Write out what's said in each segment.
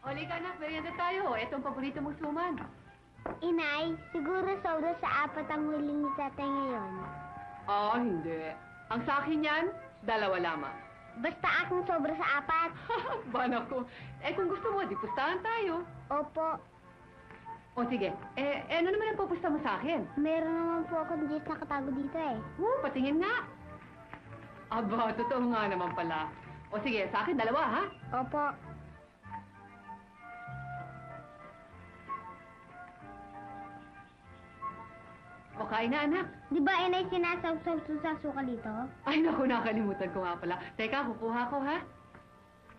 Halika anak, merienda tayo. Ito ang paborito mong suman. Inay, siguro sobra sa 4 ang huling ni tatay ngayon. Hindi. Ang sa akin yan, 2 lamang. Basta aking sobra sa 4. Banak ko. Kung gusto mo, di pustahan tayo. Opo, O sige, ano naman ang pupusta mo sa akin? meron naman po akong Diyos nakatago dito eh. Patingin nga. Aba, totoo nga naman pala. O sige, sa akin 2, ha? Opo. O kain na, anak. Di ba inay sinasawsaw sa suka dito? Ay, naku, nakalimutan ko nga pala. Teka, kukuha ko, ha?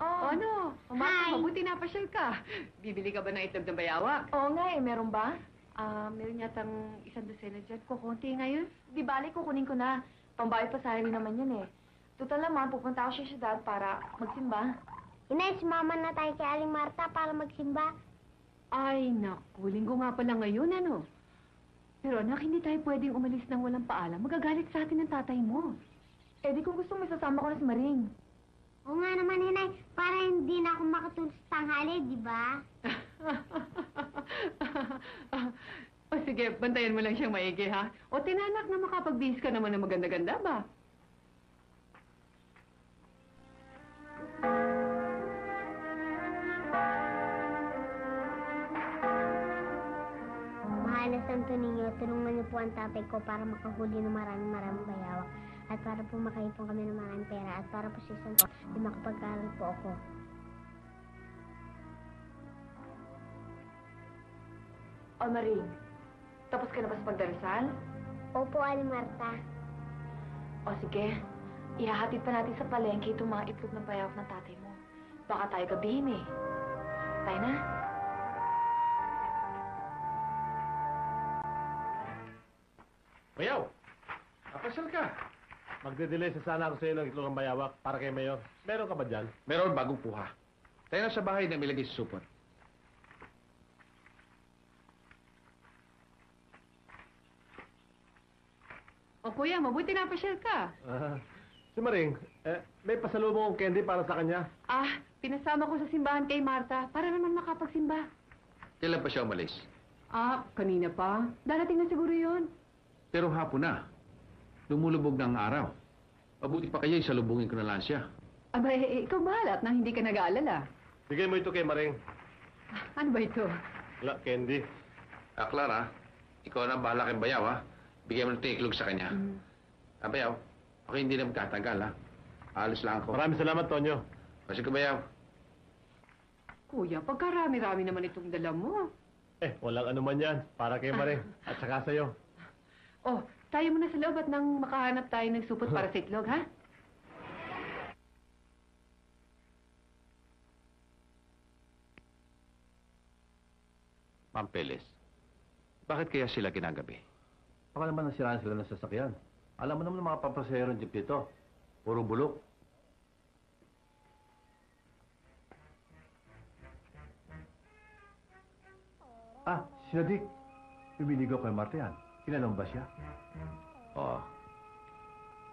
Oh, Ano? Hi. Mabuti napasyal ka. Bibili ka ba ng itlog ng bayawak? oo nga eh, meron ba? Meron yatang 1 dosena dyan. Kukunti ngayon. Di bali, kukunin ko na. Pambayad pa sa rin naman yun eh. Total naman, pupunta ako sa syudad para magsimba. Inay, sumama na tayo kay Aling Marta para magsimba. Ay, naku. Linggo nga pala ngayon, ano? Pero anak, hindi tayo pwedeng umalis ng walang paalam. Magagalit sa atin ng tatay mo. Eh di kung gusto mo, isasama ko na si Maring. Oo nga naman, inay, para hindi na ako makatulog sa tanghali, di ba? O sige, bantayan mo lang siyang maigi, ha? O tinanak na makapagbihis ka naman ng maganda-ganda ba? Mahal na Santo Niño, tulungan niyo po ang tatay ko para makahuli ng maraming bayawak. At para po makaipon kami ng maraming pera. At para po sa isang ko, di makapag-aral po ako. O Maring, tapos ka na ba sa pagdarasal? Opo, Aling Marta. O sige, ihahatid pa natin sa palengke itong mga itlog ng payawak ng tatay mo. Baka tayo gabihin eh. Tayo na. Bayaw! Kapasal ka! Magde-delay sa sana ako sa iyo ng itlog ng bayawak para kay Mayor. Meron ka ba dyan? Meron bagong puha. Tayo na sa bahay na ilagay sa supot. O kuya, mabuti napasyal ka. Si Maring, may pasalubong akong candy para sa kanya. Pinasama ko sa simbahan kay Marta para naman makapagsimba. Kailan pa siya umalis? Kanina pa. Darating na siguro yun. Pero hapon na. Lumulubog na ang araw. Mabuti pa kaya isalubungin ko na lang siya. Aba, ikaw bahala at nang hindi ka nag-aalala. Bigay mo ito kay Maring. Ano ba ito? Wala, candy. Clara, ikaw na bahala kay Bayaw, ha? Bigyan mo ng tiklog sa kanya. Bayaw, ako hindi na magtatagal, ha? Alis lang ako. Maraming salamat, Tonyo. Kasi ka, Bayaw. Kuya, pagkarami-rami naman itong dala mo. Walang anuman yan. Para kay Maring. At saka sa'yo. Tayo muna sa loob at nang makahanap tayo ng supot para sa itlog, ha? Ma'am Peles, bakit kaya sila ginagabi? Baka naman nasiraan sila ng sasakyan. Alam mo naman ng mga papasahero ng jeep dito. Puro bulok. Si Nadik. Bibinigaw kay Marta yan. Kinanong ba siya?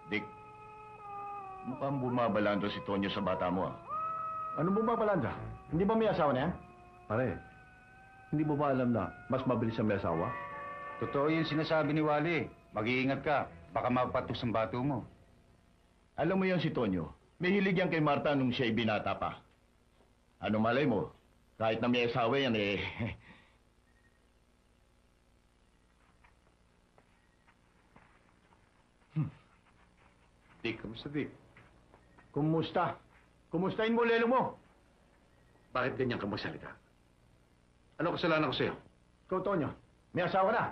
Dick, mukhang bumabalanda si Tonyo sa bata mo, ah. Anong bumabalanda? Hindi ba may asawa na yan? Pare, hindi mo ba alam na mas mabilis ang may asawa? Totoo yung sinasabi ni Wally. Mag-iingat ka. Baka mapatos ang bato mo. Alam mo yan si Tonyo, may hilig yan kay Marta nung siya'y binata pa. Ano malay mo? Kahit na may asawa yan, eh... Dick, kamusta, Dick? Kumusta? Kumustahin mo lelo mo? Bakit ganyan ka magsalita? Ano kasalanan ko sa'yo? Ikaw, Tonyo, may asawa na.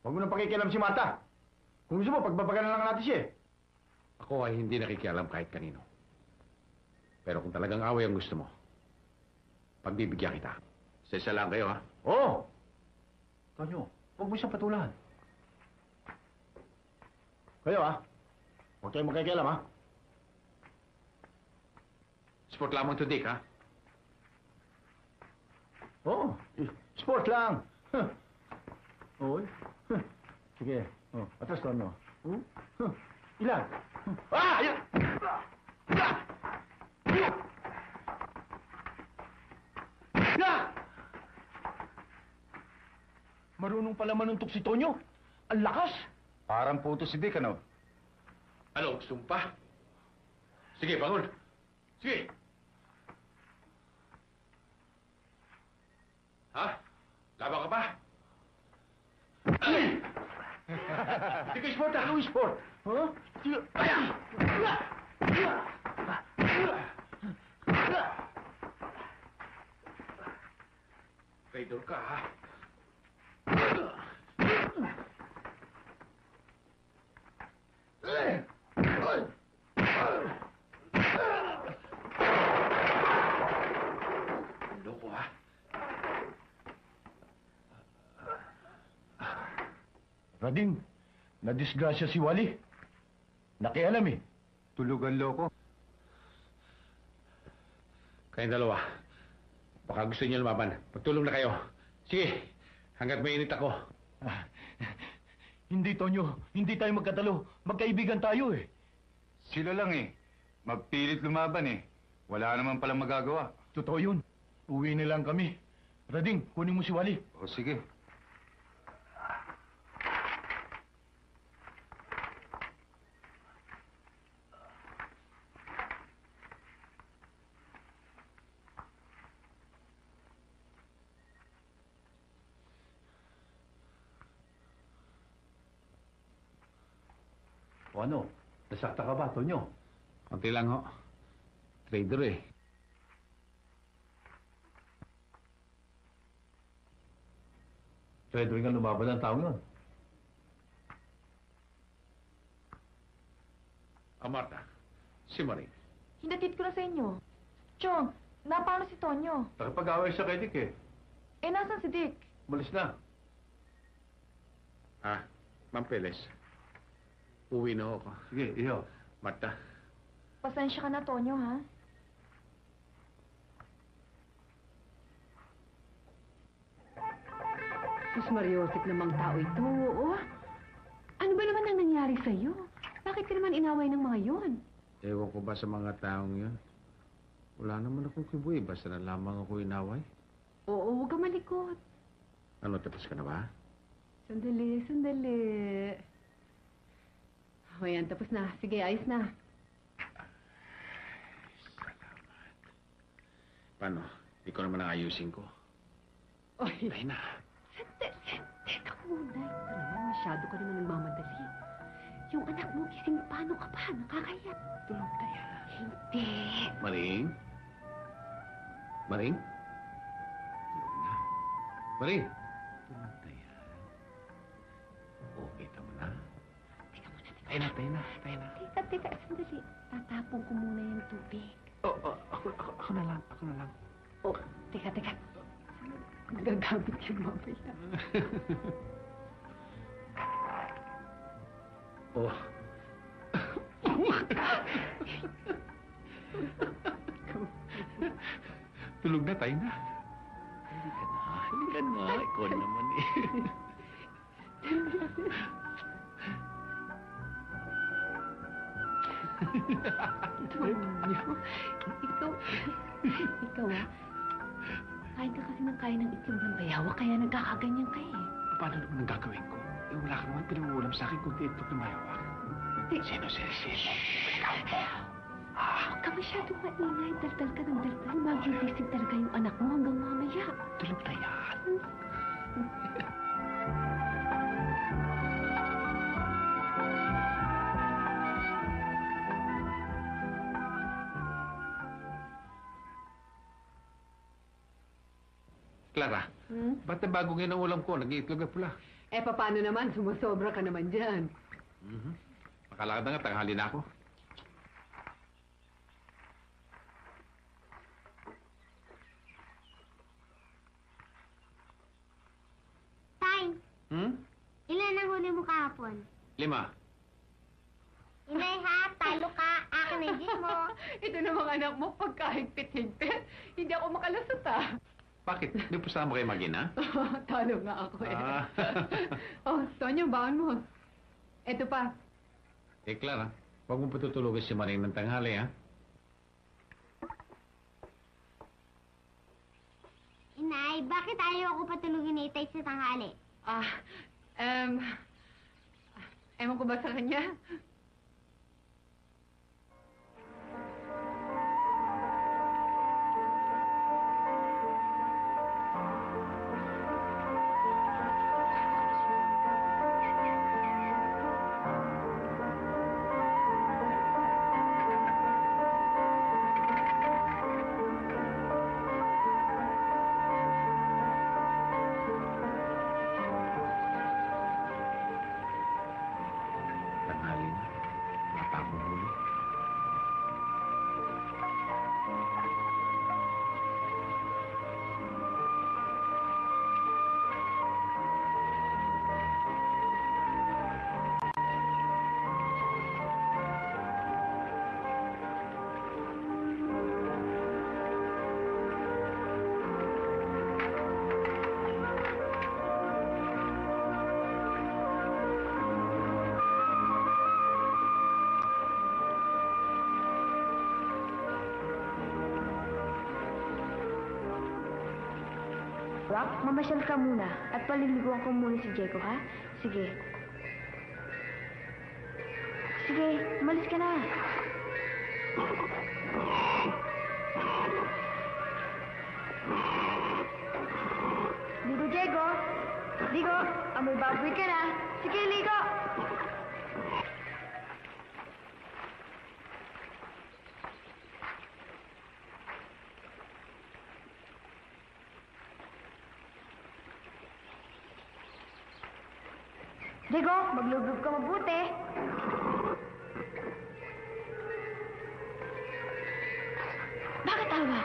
Huwag mo nang pakikialam si Marta. Kung gusto mo, pagbabagalan lang natin siya. Ako ay hindi nakikialam kahit kanino. Pero kung talagang away ang gusto mo, pagbibigyan kita. Sa lang kayo, ha? Oo! Tonyo, huwag mo siyang patulahan. Kayo, ha? Huwag kayong magkikialam, ha? Sport lamang to, Dick, ha? Oo, sport lang. Oo. Sige. Atras, Tonyo. Ilan? Ayan! pala manuntok si Tonyo. Ang lakas! Parang puto si Dick, ano? Ano, gusto mo pa? Sige, bangon. Sige. Ha? Laban ka pa? Hindi ka sport, ano sport? Ha? Traidor ka, ha? Loko, ha? Rading, nadisgrasya si Wally. Nakialam eh. Tulugan loko. Kayong dalawa, baka gusto niyo lumaban. Pagtulong na kayo. Sige, hanggat mainit ako. Ah, hindi, Tonyo. Hindi tayo magkatalo. Magkaibigan tayo eh. Sila lang eh. Magpilit lumaban eh. Wala naman palang magagawa. Totoo yun. Uwi na lang kami. Rading, kunin mo si Wally. O sige. O ano? Nasakta ka ba, Tonyo? Konti lang, ho. Trader, eh. Pwede rin nga lumaban ng tao yun. Marta, si Maring. Hinatid ko na sa inyo. Chong, napano si Tonyo? Nakapag-away siya kay Dick eh. Eh, nasan si Dick? Malis na. Ah, Ma'am Peles. Uwi na ako. Sige, iyo. Marta, Pasensya ka na, Tonyo, ha? Sus Mariosip namang tao ito, oo. Ano ba naman ang nangyari sa'yo? Bakit ka naman inaway ng mga yon? ewan ko ba sa mga taong yun? Wala naman akong kibuhi. Basta na lamang ako inaway. Oo, huwag ka malikot. Ano, tapos ka na ba? Sandali, sandali. O yan, tapos na. Sige, ayos na. Paano? Ikaw naman ang ayusin ko. Oy, Ay na. teka muna. Ito naman, masyado ka naman nagmamadali. Yung anak mo, gising paano ka pa? Nakakaya. Tulog na yan. Hindi. Maring? Maring? Tulog na. Maring? Tulog na yan. O, kita mo na. Teka muna, teka. Tayo na, tayo na, tayo na. Teka, sandali. Tatapon ko muna yung tubig. Ako na lang, ako na lang. Oh, teka. Gagamit yun mamaya. Oh. Tulog na, tayo na. Halika na. Ikaw naman eh. Tonyo, ikaw kain ka kasi ng kain ng itlog ng bayawa, kaya nagkakaganyan ka eh. Paano naman ang gagawin ko? Eh, wala ka naman pinangulam sa akin kundi itlog na mayawak. Sino? Huwag ka masyadong maingay, daldal ka ng daldal. Magigising talaga yung anak mo hanggang mamaya. Tulog na yan. Clara, ba't na bago ngayon ang ulam ko? Nag-iitlog na pula. Eh, paano naman? Sumusobra ka naman dyan. Makalakad na nga, tanghali na ako. Tay, Hmm? ilan ang huli mo kahapon? 5. Inay ha, talo ka. Akin na yung mo. Ito namang anak mo, pagkahigpit-higpit. Hindi ako makalasot ah. Bakit? Di po sama kayo mag-ina? Talo nga ako eh. Ah. Oh, Tonyo, baon mo. Ito pa. Eh, Clara, huwag mo patutulogin si Maring ng tanghali, ha? Inay, bakit ayaw ako patulugin ni Itay sa tanghali? Ah, um, ewan ko ba sa kanya? Tanghali na. Wala pa akong huli. Rock, mamasyal ka muna at paliliguan ko muna si Diego, ha? Sige. Sige, umalis ka na. Ligo, Diego. Ligo, amoy baboy ka na. Sige, ligo. Diego, maglublob ka mabuti. Bakit tawa?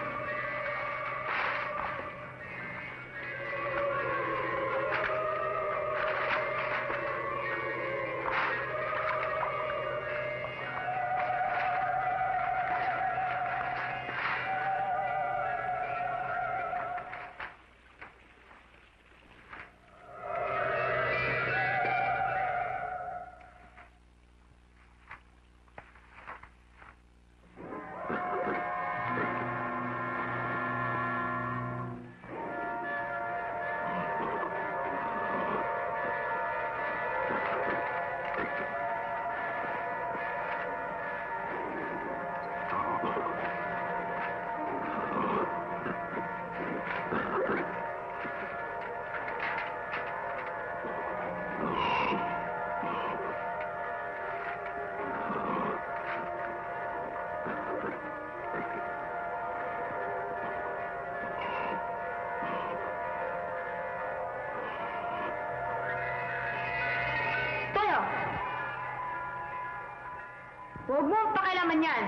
Huwag mo pakialaman yan.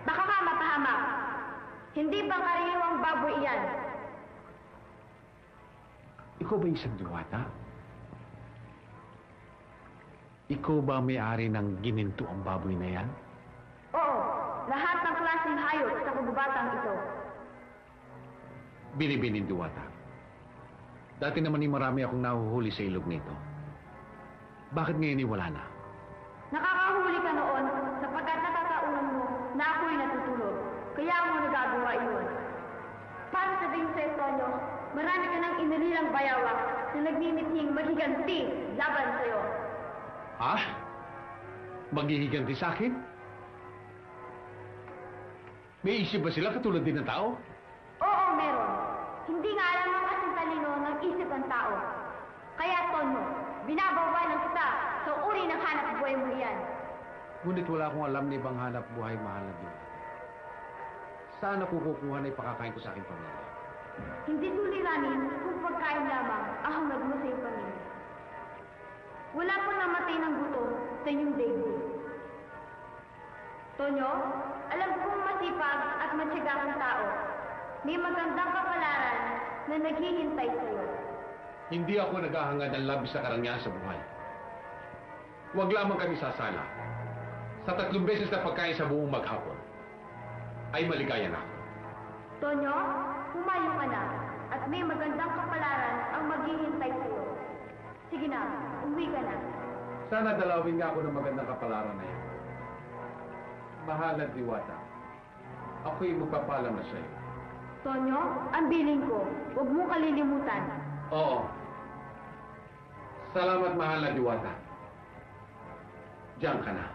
Baka ka mapahamak. Hindi bang karaniwang baboy iyan? Ikaw ba isang diwata? Ikaw ba ang may-ari ng gininto ang baboy na yan? Oo, lahat ng klaseng hayop sa kagubatang ito. Binibining diwata. Dati naman marami akong nahuhuli sa ilog nito. Bakit ngayon wala na? Nakakahuli ka noon sapagkat natataunan mo na ako'y natutulog. Kaya mo nagagawa iyon. Para sabihin sa Tonyo, marami ka ng inalilang bayawak na nagmimithing maghiganti laban sa'yo. Ha? Maghihiganti sa akin? May isip ba sila katulad din ng tao? Oo, meron. Hindi nga alam ang kasing talino ng isip ng tao. Kaya, Tonyo, binabawalan kita sa uri ng hanap buhay mo yan. Ngunit wala akong alam na ibang hanap buhay mahal na diwata. Saan ako kukuha na ipakakain ko sa aking pamilya? Hindi suliranin kung pagkain lamang ang hangad mo sa iyong pamilya. Wala pong namatay ng gutom sa inyong daigdig. Tonyo, alam kong masipag at matyaga kang tao. May magandang kapalaran na naghihintay sa iyo. Hindi ako naghahangad ng labis sa karangyaan sa buhay. Huwag lamang kami sasala. Sa 3 beses na pagkain sa buong maghapon, ay maligaya na ako. Tonyo, humayo ka na at may magandang kapalaran ang maghihintay sa iyo. Sige na, uwi ka na. Sana dalawin nga ako ng magandang kapalaran na yan. Mahal na diwata, ako'y magpapalam na sa'yo. Tonyo, ang biling ko, huwag mo kalilimutan. Oo. Salamat, mahal na Diwata. Diyan ka na.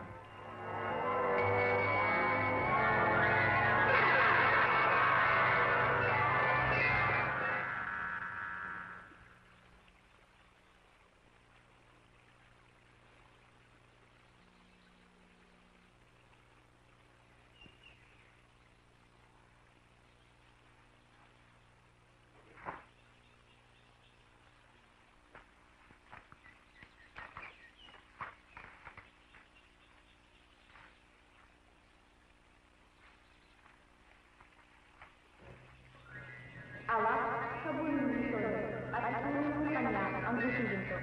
Awak sa bulong nito at ituloy mo kanya ang busilin ko.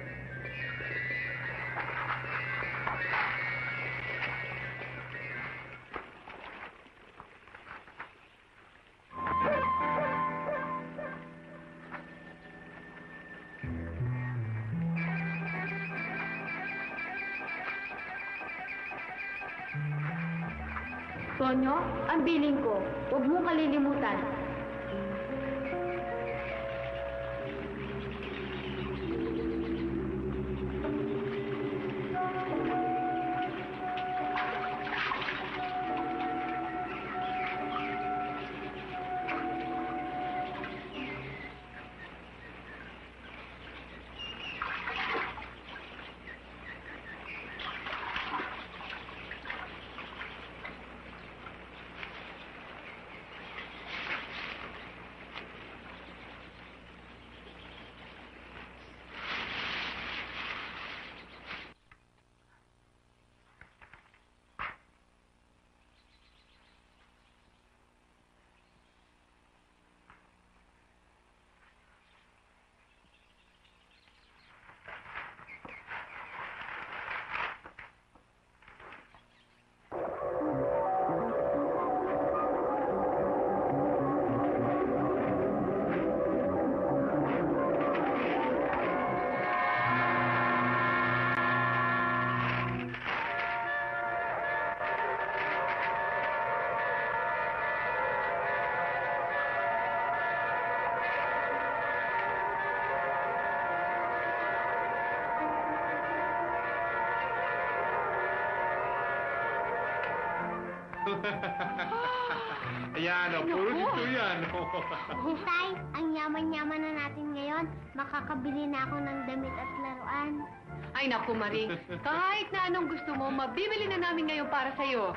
Tonyo, ang biling ko. Huwag mong kalilimutan. Ayan, puro dito yan. Tay, ang yaman-yaman na natin ngayon. Makakabili na ako ng damit at laruan. Ay, naku, Maring. Kahit na anong gusto mo, mabibili na namin ngayon para sa'yo.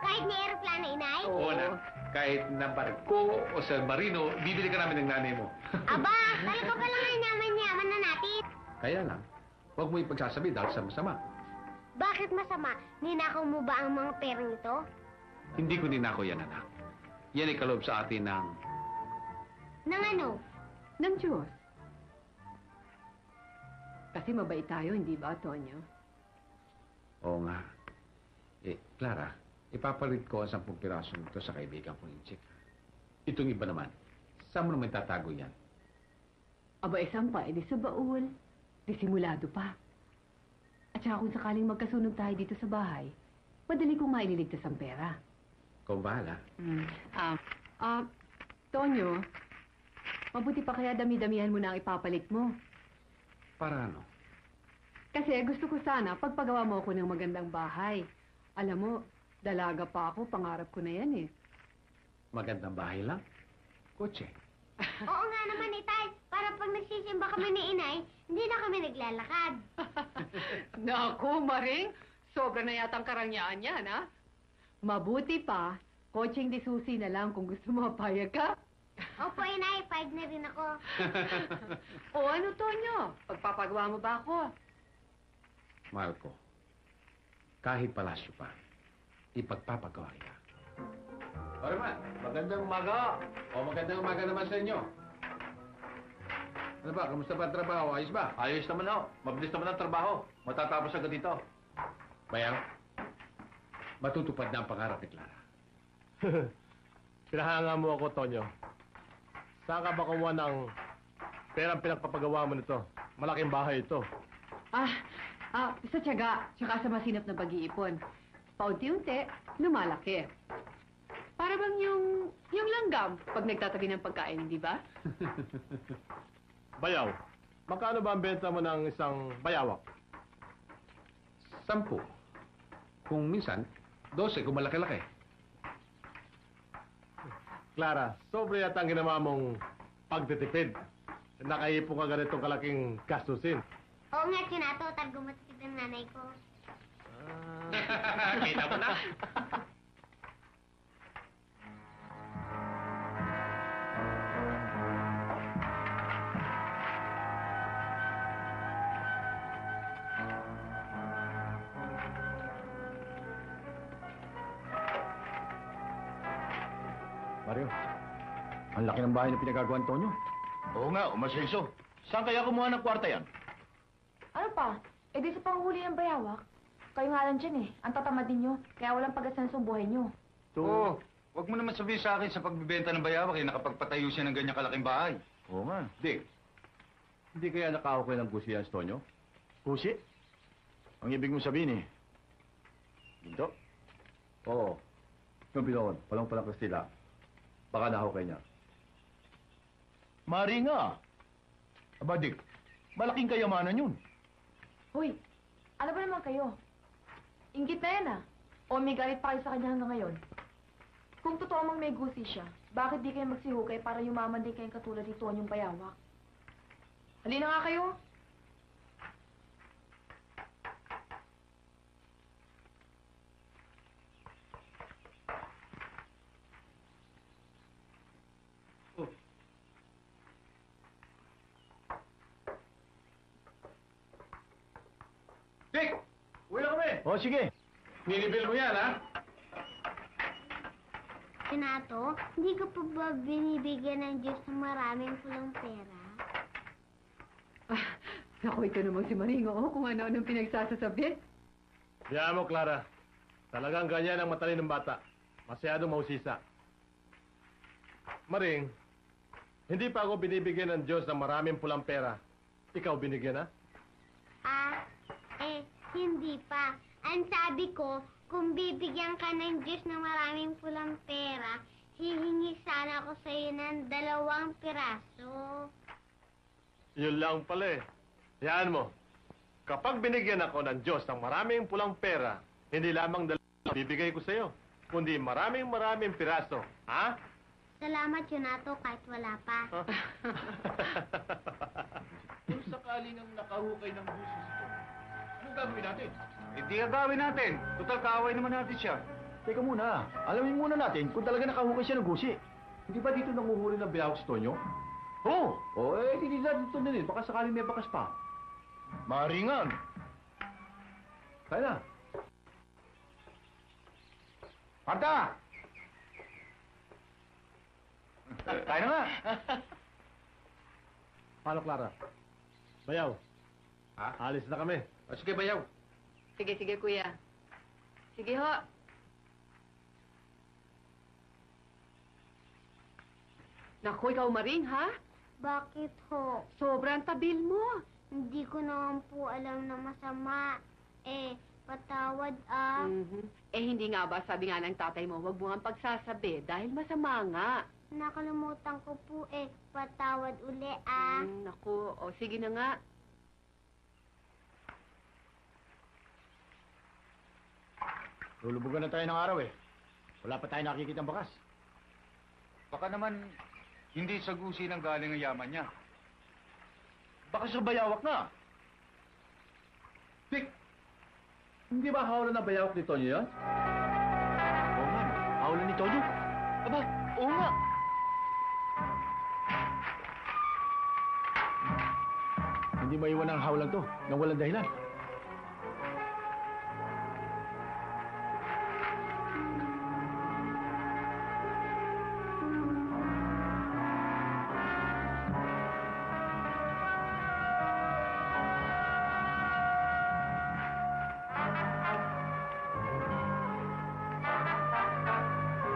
Kahit may aeroplano, inay? Oo na. Kahit na barko o sa marino, bibili ka namin ng nanay mo. Aba, talaga pala ang yaman-yaman na natin. Kaya lang, huwag mo ipagsasabi dahil sama-sama. Bakit masama? Ninakaw mo ba ang mga perang ito? Hindi ko ninako yan, anak. Yan ay kaloob sa atin ng... Nang ano? Ng Diyos. Kasi mabait tayo, hindi ba, Tonyo? Oo nga. Clara, ipapalit ko ang 10 pirasong ito sa kaibigan kong Inchik. Itong iba naman, saan mo naman tatago yan? Aba, isang pa, edi sa baul. Disimulado pa. At saka kung sakaling magkasunog tayo dito sa bahay, madali kong maililigtas ang pera. Ikaw bahala. Tonyo, mabuti pa kaya dami-damihan mo na ang ipapalit mo. Para ano? Kasi gusto ko sana pagpagawa mo ako ng magandang bahay. Alam mo, dalaga pa ako, pangarap ko na yan eh. Magandang bahay lang? Kotse. Oo nga naman, itay. Para pag nagsisimba kami ni inay, hindi na kami naglalakad. Naku, Maring, sobra na yata ang karangyaan yan, ha? Mabuti pa, coaching di susi na lang kung gusto mo mapayag ka. Opo, inay. Payag na rin ako. O ano, Tonyo? Pagpapagawa mo ba ako? Mahal ko, kahit palasyo pa, ipagpapagawa kita. Orman, magandang umaga. O magandang umaga naman sa inyo. Ano ba, kamusta ba ang trabaho? Ayos ba? Ayos naman ho. Mabilis naman ang trabaho. Matatapos agad dito. Bayang, matutupad na ang pangarap ni Clara. Pinahanga mo ako, Tonyo. Saan ka ba kumuha ng perang pinagpapagawa mo nito? Malaking bahay ito. Sa tiyaga, tsaka sa masinap na pag-iipon. Paunti-unti, lumalaki. Para bang yung langgam pag nagtatabi ng pagkain, di ba? Bayaw, magkano ba ang benta mo ng isang bayawak? 10. Kung minsan, 12 kung malaki-laki. Clara, sobre yata ang ginawa mong pagtitipid. Nakaipon ka ganitong kalaking gastusin. Oo nga, Chinato. Targumatipid ang nanay ko. Kita mo na. Mario, ang laki ng bahay na pinagagawa ni Tonyo. Oo nga, umasenso. Saan kaya kumuha ng kwarta yan? Ano pa? Eh di sa panghuli ng bayawak. Kayo nga lang dyan eh. Ang tatamad ninyo. Kaya walang pag-asenso ang buhay nyo. Oo. Huwag mo naman sabihin sa akin sa pagbibenta ng bayawak eh, nakapagpatayo siya ng ganyang kalaking bahay. Oo nga. Dick, hindi kaya nakahukay ng gusto yan, Tonyo? Pusi? Ang ibig mong sabihin eh. Ginto? Oo. Yung pinoon, palang-palang Kastila. Baka nahukay niya. Mari nga. Aba, Dick, malaking kayamanan yun. Hoy, ano ba naman kayo? Inggit na yan ah. O may galit pa kayo sa kanya hanggang ngayon. Kung totoo mang may gusi siya, bakit di kayo magsihukay para yumaman din kayong katulad ni Tonyong Bayawak? Halina nga kayo. Dick! Uwi na kami! O, sige. Ninibil mo yan, ha? Chinato, hindi ko pa ba binibigyan ng Diyos ng maraming pulang pera? Ah, naku, ito naman si Maringo, kung ano-anong pinagsasasabi. Diyan mo, Clara. Talagang ganyan ang matalinong bata. Masyadong mahusisa. Maring, hindi pa ako binibigyan ng Diyos ng maraming pulang pera. Ikaw binigyan, ha? Hindi pa. Ang sabi ko, kung bibigyan ka ng Diyos ng maraming pulang pera, hihingi sana ako sa'yo ng 2 piraso. Yun lang pala eh. Yan mo. Kapag binigyan ako ng Diyos ng maraming pulang pera, hindi lamang 2 bibigay ko sa'yo, kundi maraming piraso. Ha? Salamat, Chinato, kahit wala pa. Kung sakali nang nakahukay ng busis ito, anong gagawin natin? Hindi gagawin natin. Total, kaaway naman natin siya. Teka muna. Alamin muna natin kung talaga nakahukay siya ng gusi. Hindi ba dito nanguhuli ng bayawak si Tonyo? Oo. Oo, hindi natin ito din. Baka sakaling may bakas pa. Maringan. Kaya na. Marta! Kaya na nga. Paano, Clara? Bayaw. Ha? Alis na kami. O, sige, bayaw. Sige, sige, kuya. Sige ho. Naku, ikaw Maring, ha? Bakit ho? Sobrang tabil mo. Hindi ko naman po alam na masama. Patawad Eh, hindi nga ba, sabi nga ng tatay mo, huwag mo nga pagsasabi dahil masama nga. Nakalimutan ko po patawad uli Naku, o sige na nga. Lulubugan na tayo ng araw eh. Wala pa tayo nakikita ng bakas. Baka naman hindi sa gusi nang galing ang yaman niya. Baka sa bayawak na. Dick! Hindi ba hawla ng bayawak ni Tonyo yan? Oo nga. Hawlan ni Tonyo. Aba, oo nga. Hindi maiwan ang hawlan to nang walang dahilan.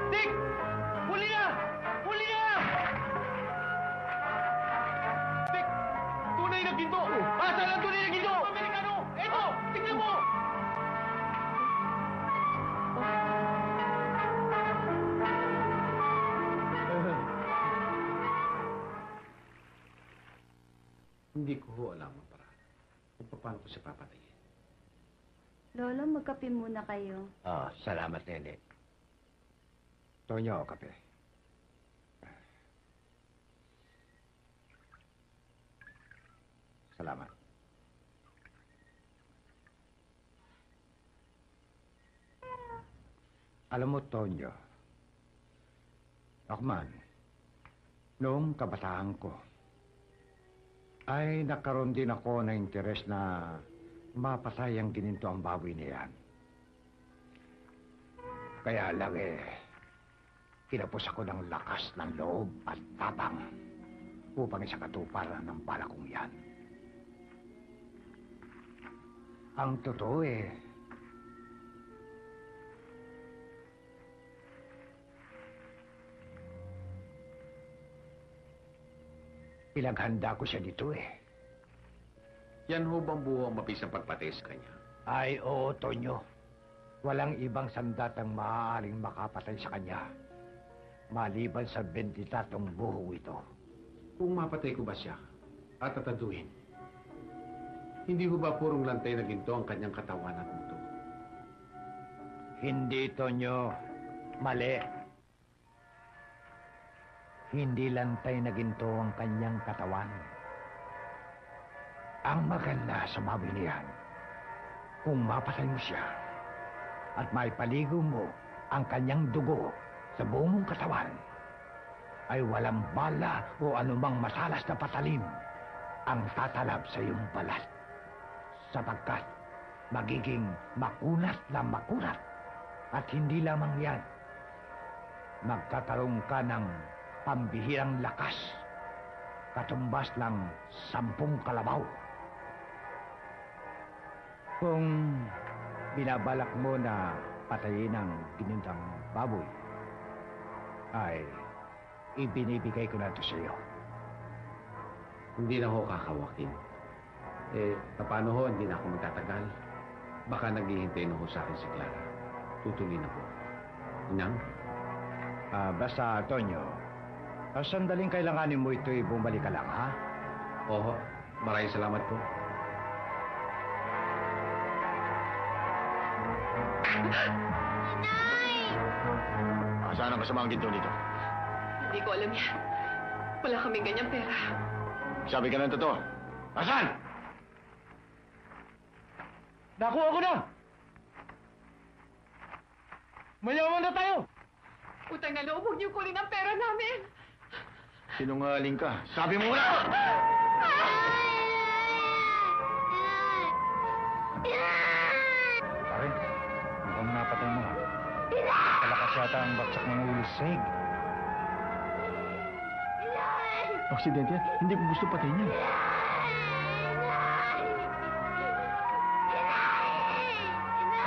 Dick! Huli na! Huli na! Dick! Tunay na ginto! Asan ang tunay na ginto? Amerikano! Eto! Tingnan mo! Hindi hindi ko ho alam ang paraan kung paano ko siya papatayin. Lolo, magkape muna kayo. Salamat, Nene. Tonyo, kape. Salamat. Alam mo, Tonyo, Akman, noong kabataan ko, ay nagkaroon din ako ng interes na mapatay ang gininto ang baboy niyan. Kaya lang kinapos ako ng lakas ng loob at tapang upang isakatuparan ng balak kong yan. Ang totoo pinaghanda ko siya dito Yan ho bang buho ang mabisang pagpatay sa kanya? Ay, oo, Tonyo. Walang ibang sandatang maaaring makapatay sa kanya. Maliban sa 23 buho ito. Kung mapatay ko ba siya at tataduhin, hindi ho ba purong lantay na ginto ang kanyang katawan at muto? Hindi, Tonyo. Mali. Hindi lantay na ginto ang kanyang katawan. Ang maganda sa baboy niyan, kung mapatay mo siya at maipaligo mo ang kanyang dugo sa buong mong katawan, ay walang bala o anumang masalas na patalim ang tatalab sa iyong balat. Sapagkat magiging makunat na makunat. At hindi lamang yan, magkakaroon ka ng pambihirang lakas, katumbas ng 10 kalabaw. Kung binabalak mo na patayin ang ginintang baboy, ay ibinibigay ko na ito sa iyo. Hindi na ho kakawakin. Paano ho, hindi na ako magtatagal. Baka naghihintay na ho sa akin si Clara. Tutuloy na po. Inang? Basta, Tonyo, sandaling kailanganin mo ito'y bumalik ka lang, ha? Oo, maraming salamat po. Saan ang kasamang ginto dito? Hindi ko alam yan. Wala kaming ganyang pera. Sabi ka ng totoo. Asan? Nakuha ko na! Mayaman na tayo! Utang na loob, huwag niyo kunin ang pera namin. Sinungaling ka. Sabi mo na! Pare, mukhang napatay mo, ha? Kalakas yata ang baksak ng ulo sa sahig. Aksidente yan. Hindi ko gusto patayin yan.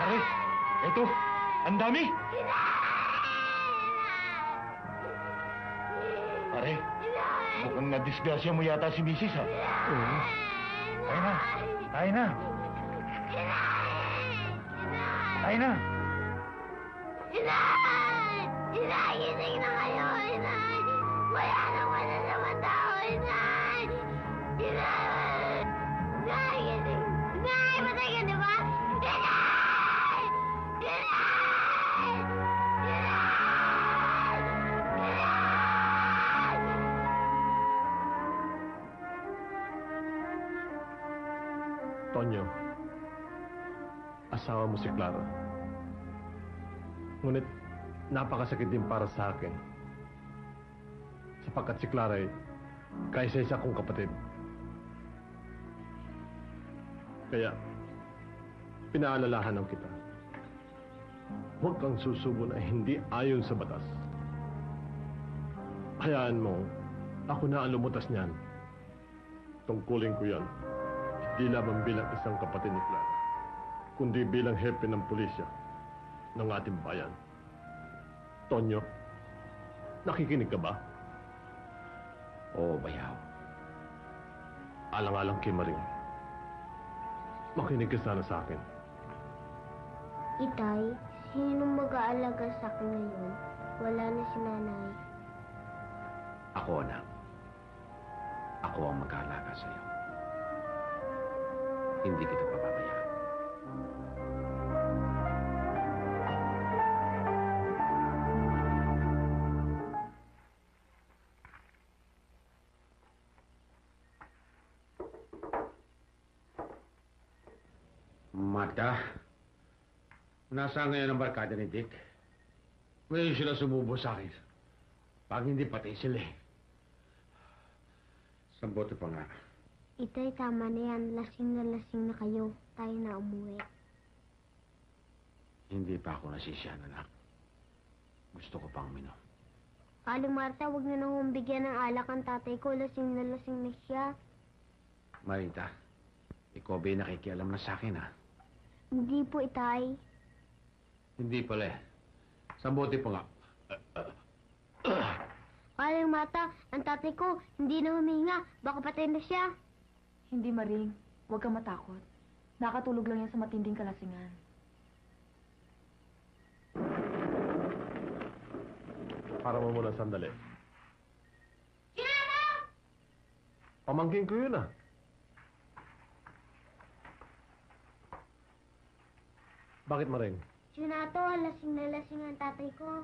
Pare, eto, ang dami! Pare, mukhang nadisgrasya mo yata si Mrs. ha? Oo. Tayo na. Tayo na. Tayo na. Inay! Inay, gising na kayo, Inay! Wala naman na naman tao, Inay! Inay! Inay, gising! Inay, patay ka, di ba? Inay! Inay! Inay! Inay! Tonyo, asawa mo si Clara. Ngunit napakasakit din para sa akin. Sapagkat si Clara ay kaisa-isa kong kapatid. Kaya, pinaalalahanan kita. Huwag kang susubo na hindi ayon sa batas. Hayaan mo, ako na ang lumutas niyan. Tungkulin ko yan. Hindi lamang bilang isang kapatid ni Clara, kundi bilang hepe ng pulisya ng ating bayan. Tonyo, nakikinig ka ba? Oo, bayaw. Alang-alang kay Maring. Makinig ka sana sa akin. Itay, sino mag-aalaga sa akin ngayon? Wala na si nanay. Ako, anak. Ako ang mag-aalaga sa'yo. hindi kita papabayaan. Marta, nasaan ngayon ang barkada ni Dick? Ngayon sila sumubo sa akin. Pag hindi pati sila eh. Sambote pa nga. Itay, tama na yan. Lasing na kayo. Tayo na umuwi. Hindi pa ako nasisiyan, anak. Gusto ko pang minom. Aling Marta, huwag na nang bigyan ng alak ang tatay ko. Lasing na siya. Marita, ikaw ba'y nakikialam na sa akin, ha? Hindi po, Itay. Hindi pala eh. Sambote pa nga. Aling Marta, ang tatay ko hindi na huminga. Baka patay na siya. Hindi, Maring. Huwag kang matakot. Nakatulog lang yan sa matinding kalasingan. Para mo muna sandali. Pamangkin ko yun, ah. Bakit, Maring? Sinato, lasing na lasing ang tatay ko.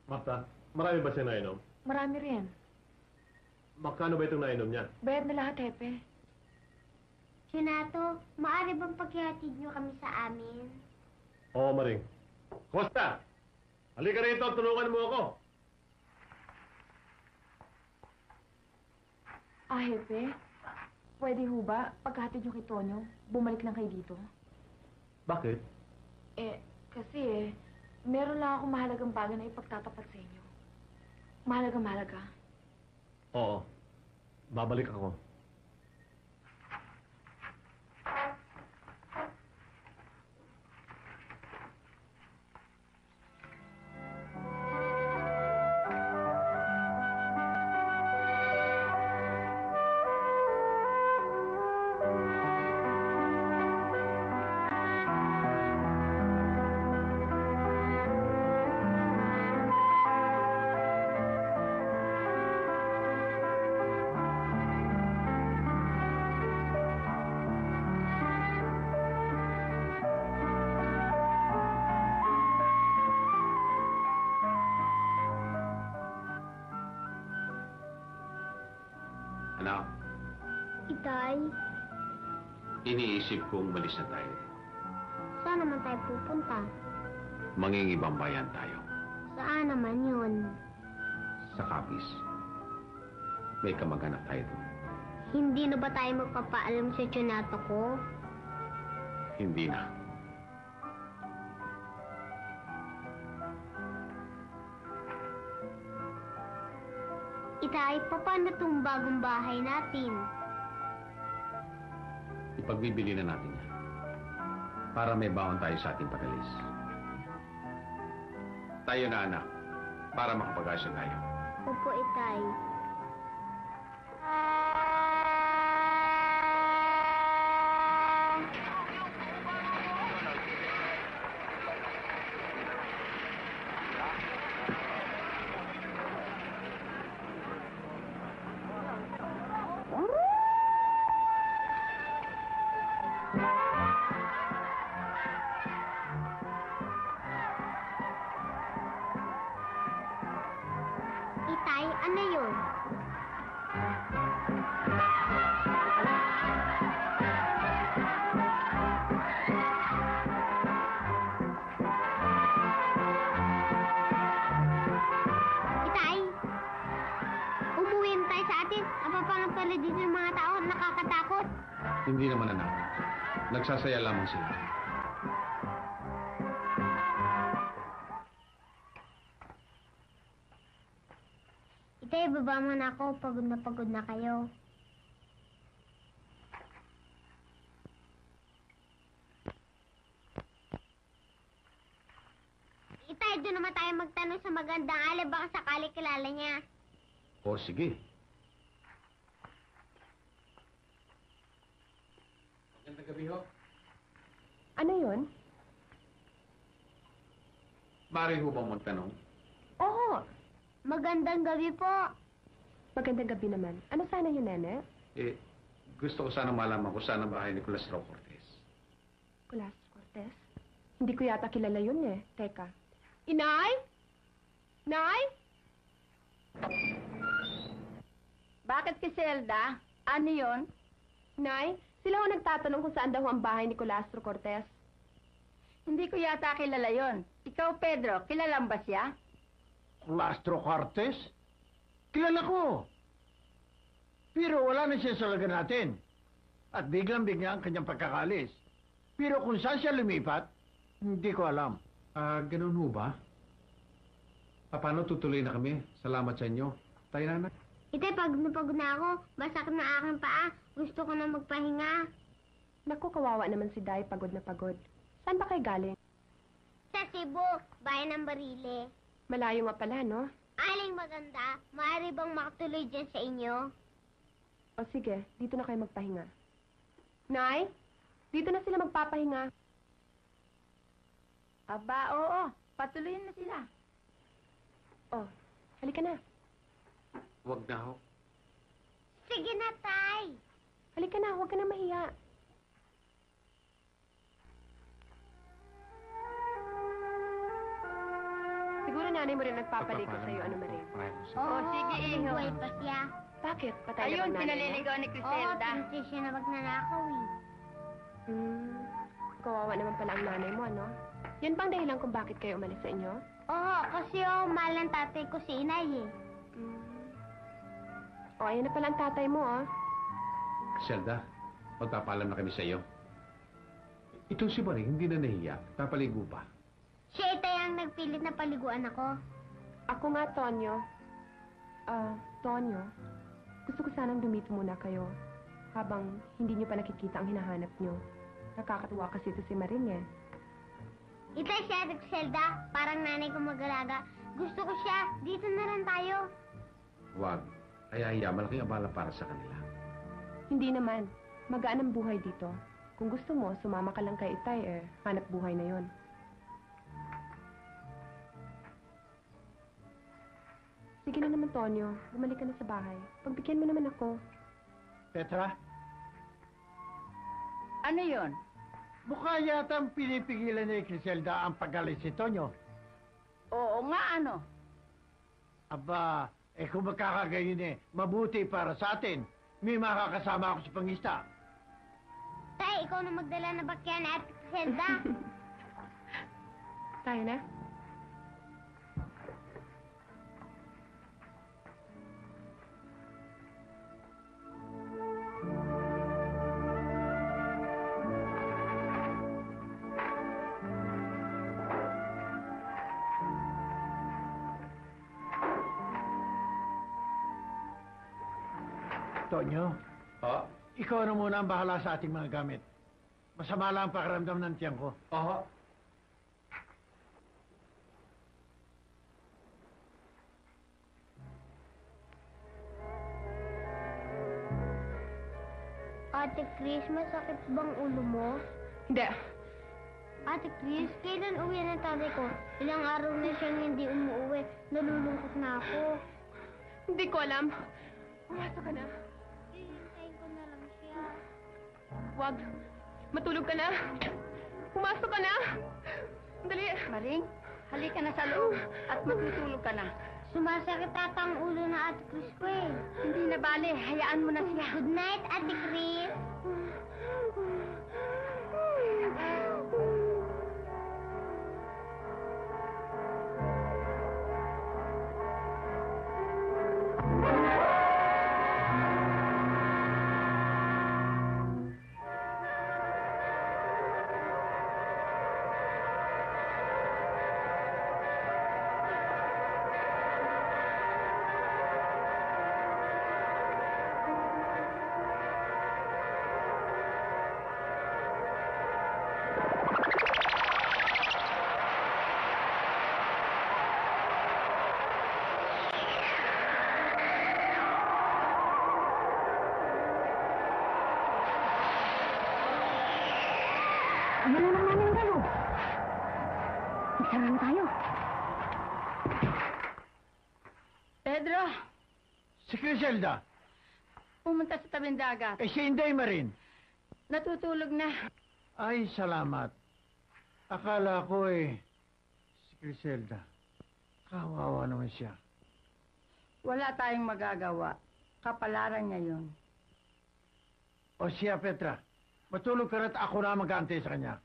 Marta, marami ba siya nainom? Marami rin. Magkano ba itong nainom niya? Bayad na lahat, Hepe. Sinato, maaari bang paghihatid niyo kami sa amin? Oo, Maring. Costa! Halika rito, tulungan mo ako. Hepe. Pwede ho ba, pagkatid niyo kay Tonyo, bumalik lang kayo dito? Bakit? Kasi meron lang akong mahalagang bagay na ipagtatapat sa inyo. Mahalaga. Oo. Babalik ako. Anak, Itay, iniisip kong umalis na tayo. saan naman tayo pupunta? Mangingibang bayan tayo. Saan naman yun? Sa Capiz. May kamag-anak tayo doon. Hindi na ba tayo magpapaalam sa tsunato ko? Hindi na. Itay, paano itong bagong bahay natin? Ipagbibili na natin yan. Para may baon tayo sa ating pagalis. Tayo na, anak. Para makapag-asya tayo. Opo, Itay. Itay, ano yun? Itay, umuwi na tayo sa atin. Ang papangang pala dito ng mga tao, nakakatakot. Hindi naman, anak. Nagsasaya lamang sila. Itay, baba mo na ako. Pagod na kayo. Itay, doon naman tayo magtanong sa magandang alay. Baka sakali kilala niya. O, sige. Magandang gabi, ho. Ano yun? Mari ho bang magtanong? Oo. Magandang gabi po. Magandang gabi naman. Ano sana yun, Nene? Gusto ko sana malaman kung saan ang bahay ni Castro Cortez. Kulas Cortez? Hindi ko yata kilala yun eh. Teka. Inay? Nay? Bakit si Zelda? Ano yun? Nay, sila ho nagtatanong kung saan daw ang bahay ni Castro Cortez. Hindi ko yata kilala yon. Ikaw, Pedro, kilala ba siya? Castro Cortez? Kilala ko. Pero wala na siya sa laga natin. At biglang-bigla ang kanyang pagkakalis. Pero kung saan siya lumipat, hindi ko alam. Ganun ho ba? Paano tutuloy na kami? Salamat sa inyo. Tayo na. Ite, pagod na ako. Basak na aking paa. Gusto ko na magpahinga. Naku, kawawa naman si Day, pagod na pagod. Saan ba kayo galing? Sa Cebu, bayan ng Barile. Malayo nga pala, no? Aling maganda, maaari bang makatuloy dyan sa inyo? O sige, dito na kayo magpahinga. Nay, dito na sila magpapahinga. Aba, oo. Patuloyin na sila. Oh, halika na. Huwag na ho. Sige na, Tay. Halika na, huwag ka na mahiya. Siguro nanay mo rin nagpapaligo sa'yo, ano Marin? Oo, sige, iho. buhay pa siya. Bakit? Patay na Ayun, bang nanay mo? pinaliligaw ni Oo, Criselda. pinuntis siya na magnanakaw eh. Kawawa naman pala ang nanay mo, ano? Yan bang dahilan kung bakit kayo umalis sa inyo? Oo, kasi mahal ng tatay ko si inay eh. O, ayan na pala ang tatay mo, oh. Zelda, magpapaalam na kami sa iyo. Ito si Maring, hindi na nahiya. Papaligo pa. Siya itay ang nagpilit na paliguan ako. Ako nga, Tonyo. Tonyo, gusto ko sanang dumito muna kayo habang hindi niyo pa nakikita ang hinahanap niyo. Nakakatuwa kasi ito si Maring, eh. Itay siya, Zelda. Parang nanay ko mag-alaga. Gusto ko siya. Dito na lang tayo. Huwag. Kaya malaking abala para sa kanila. Hindi naman. Magaan ang buhay dito. Kung gusto mo, sumama ka lang kay Itay, eh. Hanap buhay na yon. Sige na naman, Tonyo. Bumalik ka na sa bahay. Pagbigyan mo naman ako. Petra, Ano yon? mukha yata ang pinipigilan ni Criselda ang pagalis si Tonyo. Oo nga, ano? Aba, kung magkakagayon mabuti para sa atin. May makakasama ako sa pangista. Tay, ikaw na magdala na bakyan at Zelda. Tayo na. Tonyo, Oo. ikaw na muna ang bahala sa ating mga gamit. Masama lang ang pakiramdam ng tiyan ko. Oo. Ate Chris, masakit bang ulo mo? Hindi. Ate Chris, kailan uwi ng tatay ko? Ilang araw na siyang hindi umuwi. Nalulungkot na ako. Hindi ko alam. Pumasok ka na. Hihintayin ko na lang siya. Huwag. Matulog ka na. Pumasok ka na. Dali. Maring, halika na sa loob at matutulog ka na. Sumasakit ata ang ulo na Ate Chris ko eh. Hindi na bale, hayaan mo na siya. Good night, Ate Chris. Ano na naman yung galo? Magsama tayo. Pedro, Si Criselda, pumunta sa tabing dagat. Eh, si Inday Marin. Natutulog na. Ay, salamat. Akala ko si Griselda. Kawawa naman siya. Wala tayong magagawa. Kapalaran niya yun. O siya, Petra. Matulog ka na't ako na mag-aantay sa kanya.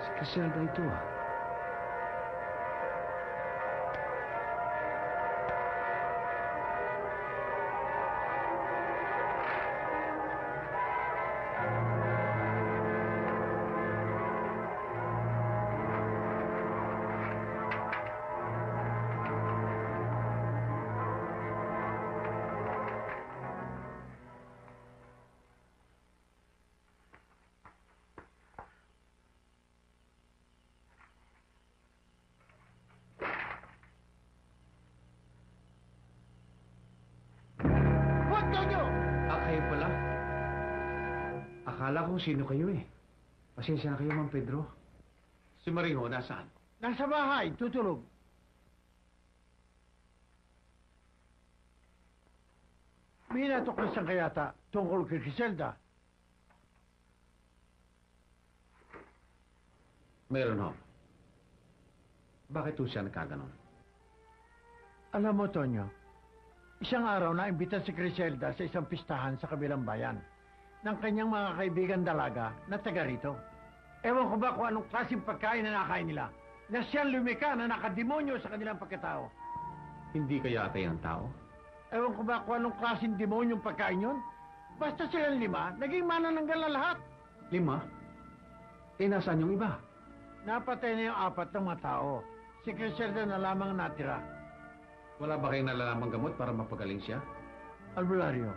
Si Griselda ito ah. Kayo pala. Akala ko sino kayo eh. Pasensya na kayo, Mang Pedro. Si Mariho, nasaan? Nasa bahay, tutulog. May natuklasan ka yata tungkol kay Griselda. Meron ho. Bakit ho siya nagkaganon? Alam mo, Tonyo, isang araw na imbita si Griselda sa isang pistahan sa kabilang bayan ng kanyang mga kaibigan dalaga na taga rito. Ewan ko ba kung anong klaseng pagkain na nakain nila na siyang lumika na nakademonyo sa kanilang pagkatao. Hindi kaya atay ng tao? Ewan ko ba kung anong klaseng demonyong pagkain yun? Basta silang 5, naging manananggal na lahat. 5? Eh, nasaan yung iba? Napatay na yung 4 ng mga tao. Si Griselda na lamang natira. Wala ba kayong nalalamang gamot para mapagaling siya? Albularyo.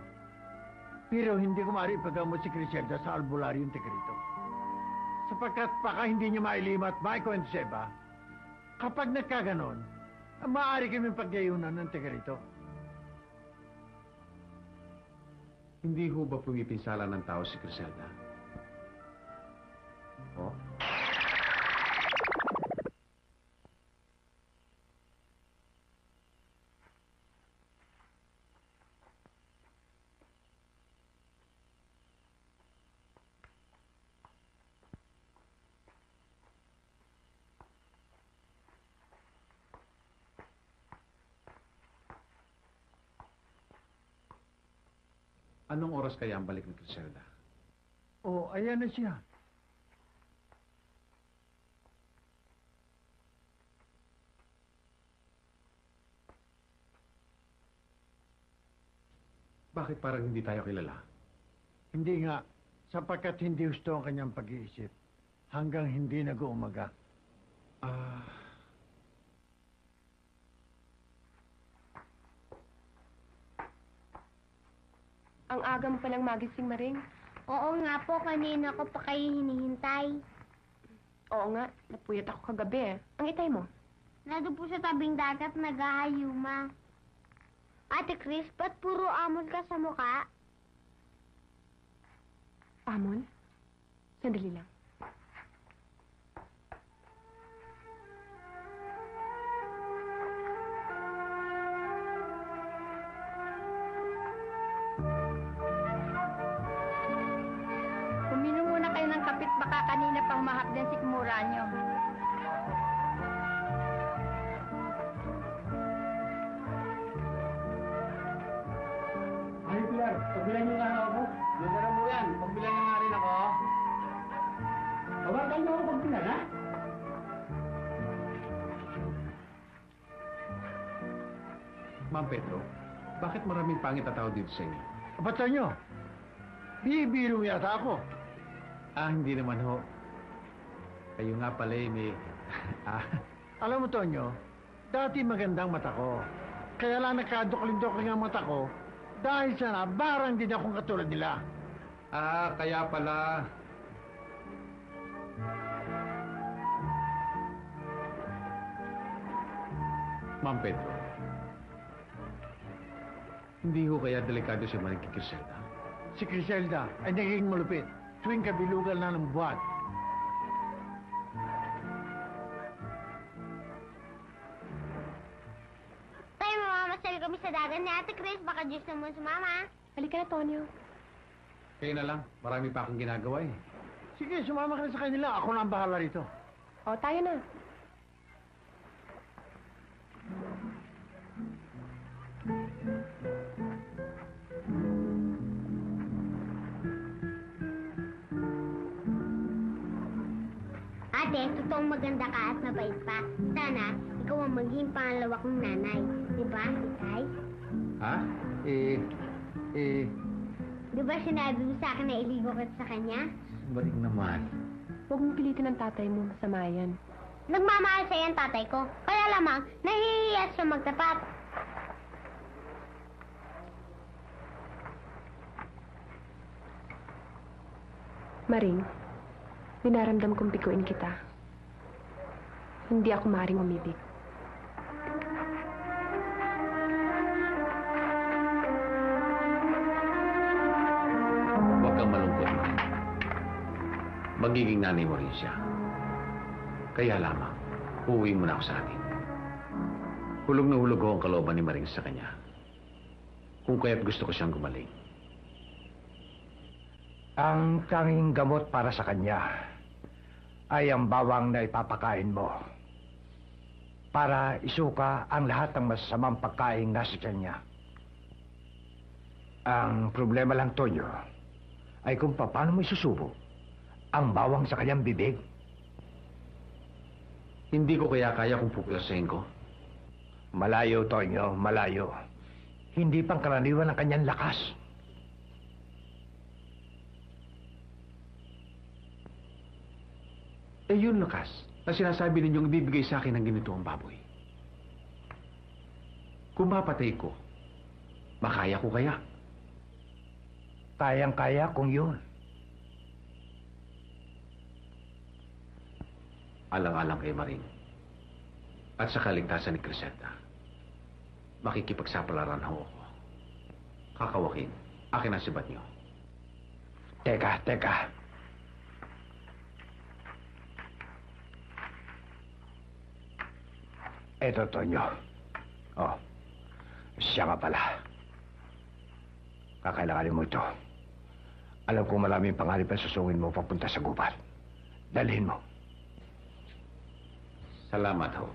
Pero hindi ko maaari ipagamot si Griselda sa albularyo yung tigrito. Sapagkat baka hindi niya mailima at maikwento sa iba, kapag nagkaganon, maaari kami paggayunan ng tigrito. Hindi ho ba pumipinsala ng tao si Griselda? Oh? Anong oras kaya ang balik ni Griselda? Oh, ayan na siya. Bakit parang hindi tayo kilala? Hindi nga, sapagkat hindi gusto ang kanyang pag-iisip hanggang hindi nag-uumaga. Ang aga mo palang magising, Maring. Oo nga po, kanina ko pa kayo hinihintay. Oo nga, napuyat ako kagabi eh. Ang itay mo? Nandun po sa tabing dagat, naghahayuma. Ate Chris, ba't puro amon ka sa mukha? Amon? Sandali lang. Uminom muna kayo ng kapit, baka kanina pang mahap din si Kimura nyo. Ay, Pilar, pagbilan niyo nga ako. Doon na lang mo yan. Pagbilan niyo nga rin ako. Tawagan niyo ako pagbilan, ha? Ma'am Pedro, bakit maraming pangit na tao dito sa inyo? Ba't sa inyo? Bibiro yata ako. Hindi naman ho. Kayo nga pala may... Alam mo, Tonyo, dati magandang mata ko. Kaya lang nagkadukling-dukling ang mata ko dahil sana barang din akong katulad nila. Kaya pala... Ma'am Pedro, hindi ho kaya delikado si Maring Criselda? Si Criselda ay naging malupit tuwing kabilugan na ng buwan. Tayo, mamamasal kami sa dagat ni Ate Chris. Baka Diyos naman sumama. Halika na, Tonyo. Kayo na lang, marami pa akong ginagawa eh. Sige, sumama ka na sa kanila. Ako na ang bahala rito. O, tayo na. Ate, totoong maganda ka at mabait pa. Sana, ikaw ang maging pangalawa kong nanay. Diba, Itay? Ha? Diba sinabi mo sa akin na iligo ka sa kanya? Balik naman. Huwag mo pilitin ang tatay mo. Masama yan. Nagmamahal sa'yo ang tatay ko. Kaya lamang, nahihiya siya magtapat. Maring, dinaramdam kong pikuin kita. Hindi ako maaaring umibig. Huwag kang malungkot, Maring. Magiging nanay mo rin siya. Kaya lamang, uuwi mo na ako sa atin. Hulog na hulog ho ang kalooban ni Maring sa kanya. Kung kaya't gusto ko siyang gumaling. Ang tanging gamot para sa kanya ay ang bawang na ipapakain mo para isuka ang lahat ng masasamang pagkain nasa kanya. Ang problema lang, Tonyo, ay kung paano mo isusubo ang bawang sa kanyang bibig. Hindi ko kaya kaya kung pupwersahin ko. Malayo, Tonyo, malayo. Hindi pang karaniwan ang kanyang lakas. Yun, Lucas, na sinasabi ninyong ibibigay sa akin ng ganito ang baboy. Kung mapatay ko, makaya ko kaya? Kayang-kaya kung yun. Alang-alang kay Maring. At sa kaligtasan ni Criselda, makikipagsapalaran ho ako. Kakawakin, akin ang sibat niyo. Teka. Eto, Tonyo. Oh, siya nga pala. Kakailanganin mo ito. Alam kong maraming pangarap ang susungin mo papunta sa gubat. Dalhin mo. Salamat ho.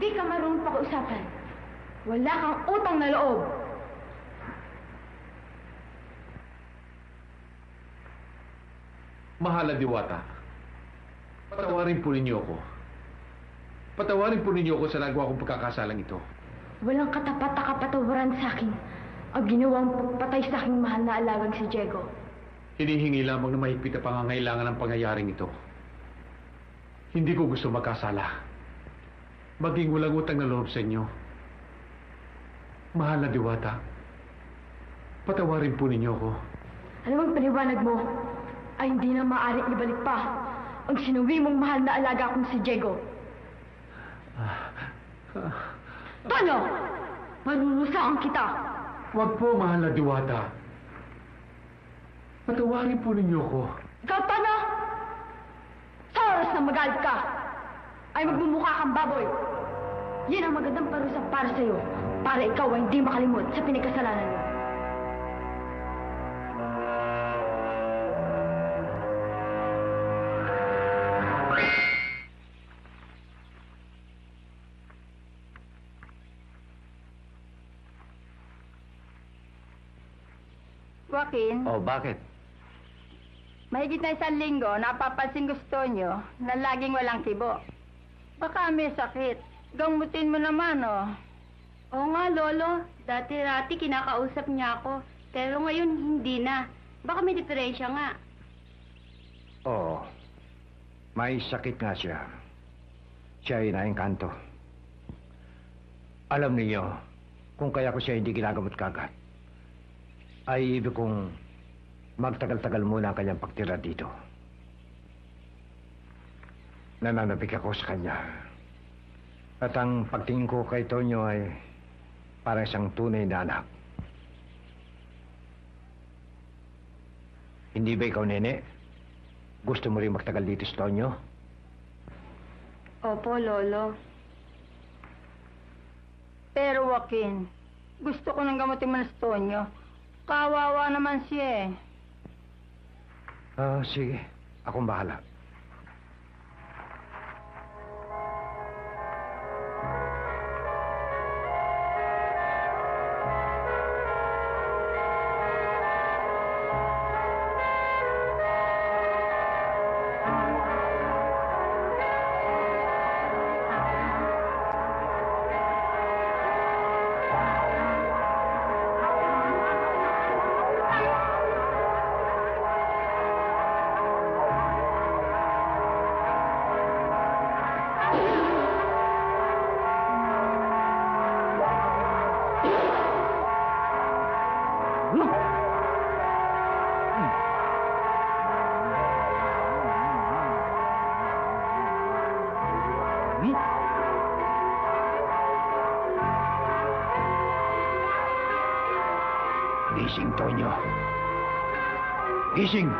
Hindi ka marunong pakiusapan. Wala kang utang na loob. Mahal na Diwata, patawarin po ninyo ako. Patawarin po ninyo ako sa nagawa kong pagkakasalang ito. Walang katapat na kapatawaran sa akin ang ginawang pagpatay sa aking mahal na alagang si Diego. Hinihingi lamang na mahigpit na pangangailangan ng pangyayaring ito. Hindi ko gusto magkasala. Maging walang utang na loob sa inyo. Mahal na Diwata, patawarin po ninyo ako. Ano bang paniwanag mo ay hindi na maaaring ibalik pa ang sinuwi mong mahal na alaga kong si Diego? Tonyo! Marurusaan kita! Wag po, mahal na Diwata. Patawarin po ninyo ako. Ikaw, Tonyo! Sa oras na magalit ka, ay magmumukha kang baboy. Yan ang magandang parusa para sa'yo, para ikaw ay hindi makalimot sa pinagkasalanan mo. Joaquin, Oh, bakit? mahigit na 1 linggo, napapansin gusto nyo na laging walang kibo. Baka may sakit. Gamutin mo naman, oh. Oo nga, Lolo. Dati-rati kinakausap niya ako. Pero ngayon, hindi na. Baka may diferensya nga. Oo. May sakit nga siya. Siya ay naengkanto. Alam niyo, kung kaya ko siya hindi ginagamot kagad, ay ibig kong magtagal-tagal muna ang kanyang pagtira dito. Nananabik ako sa kanya. At ang pagtingin ko kay Tonyo ay parang isang tunay na anak. Hindi ba ikaw, Nene? Gusto mo rin magtagal dito sa Tonyo? Opo, Lolo. Pero Joaquin, gusto ko nang gamutin mo na si Tonyo. Kawawa naman siya, eh. Sige. Akong bahala. Gising, Tonyo. Gising!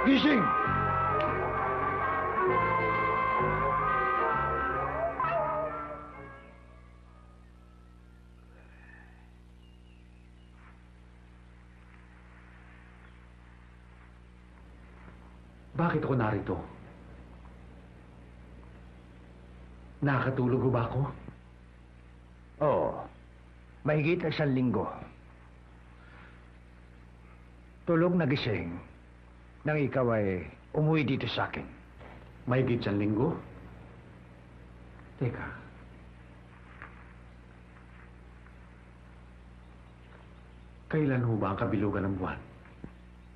Gising! Bakit ako narito? Nakakatulog ba ako? Oo. Mahigit na 1 linggo. Tulog na gising nang ikaw ay umuwi dito sa akin. Mahigit 1 linggo? Teka. Kailan ho ba ang kabilugan ng buwan?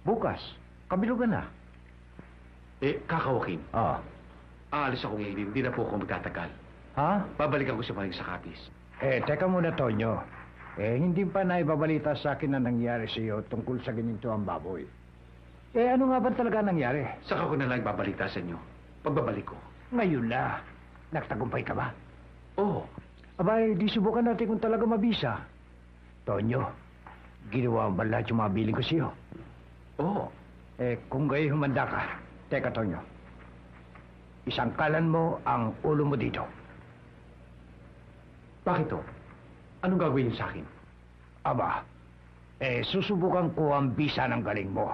Bukas, kabilugan na. Kakawakin. Aalis ako ngayon. Hindi na po ako magtatagal. Ha? Babalikan ko si Maring sa Capiz. Teka muna, Tonyo. Hindi pa naibabalita sa akin na nangyari sa iyo tungkol sa gininto ang baboy. Ano nga ba talaga nangyari? Saka ko na lang babalita sa inyo. Pagbabalik ko. Ngayon na. Nagtagumpay ka ba? Oo. Abay, di subukan natin kung talaga mabisa. Tonyo, ginawa mo ba lahat yung mga biling ko sa iyo? Oo. Kung gayon humanda ka, teka, Tonyo. Isangkalan mo ang ulo mo dito. Bakit to? Anong gagawin niyo sa akin? Aba, susubukan ko ang bisa ng galing mo.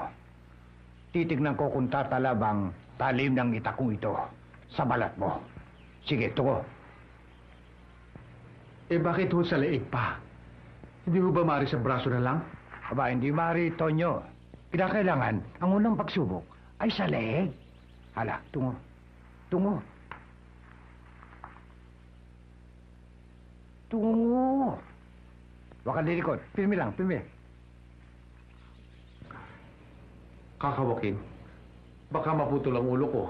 Titignan ko kung tatalab ang talim ng itakong ito sa balat mo. Sige, tungo. Eh bakit ho sa leeg pa? Hindi ho ba mari sa braso na lang? Aba, hindi mari, Tonyo. Kinakailangan, ang unang pagsubok ay sa leeg. Hala, tungo. Tungo. Tungo. Huwag kang lilikot. Pirmi lang, pirmi. Kakawakin. Baka maputol ang ulo ko.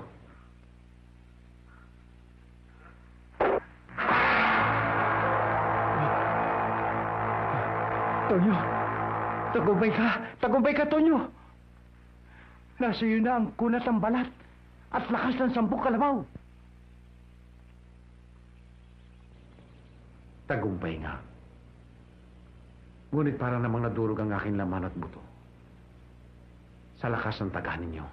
Tonyo, tagumpay ka. Tagumpay ka, Tonyo. Nasa iyo na ang kunat ng balat at lakas ng 10 kalabaw. Tagumpay nga. Ngunit para namang nadurog ang aking laman at buto. Sa lakas ng taga ninyo.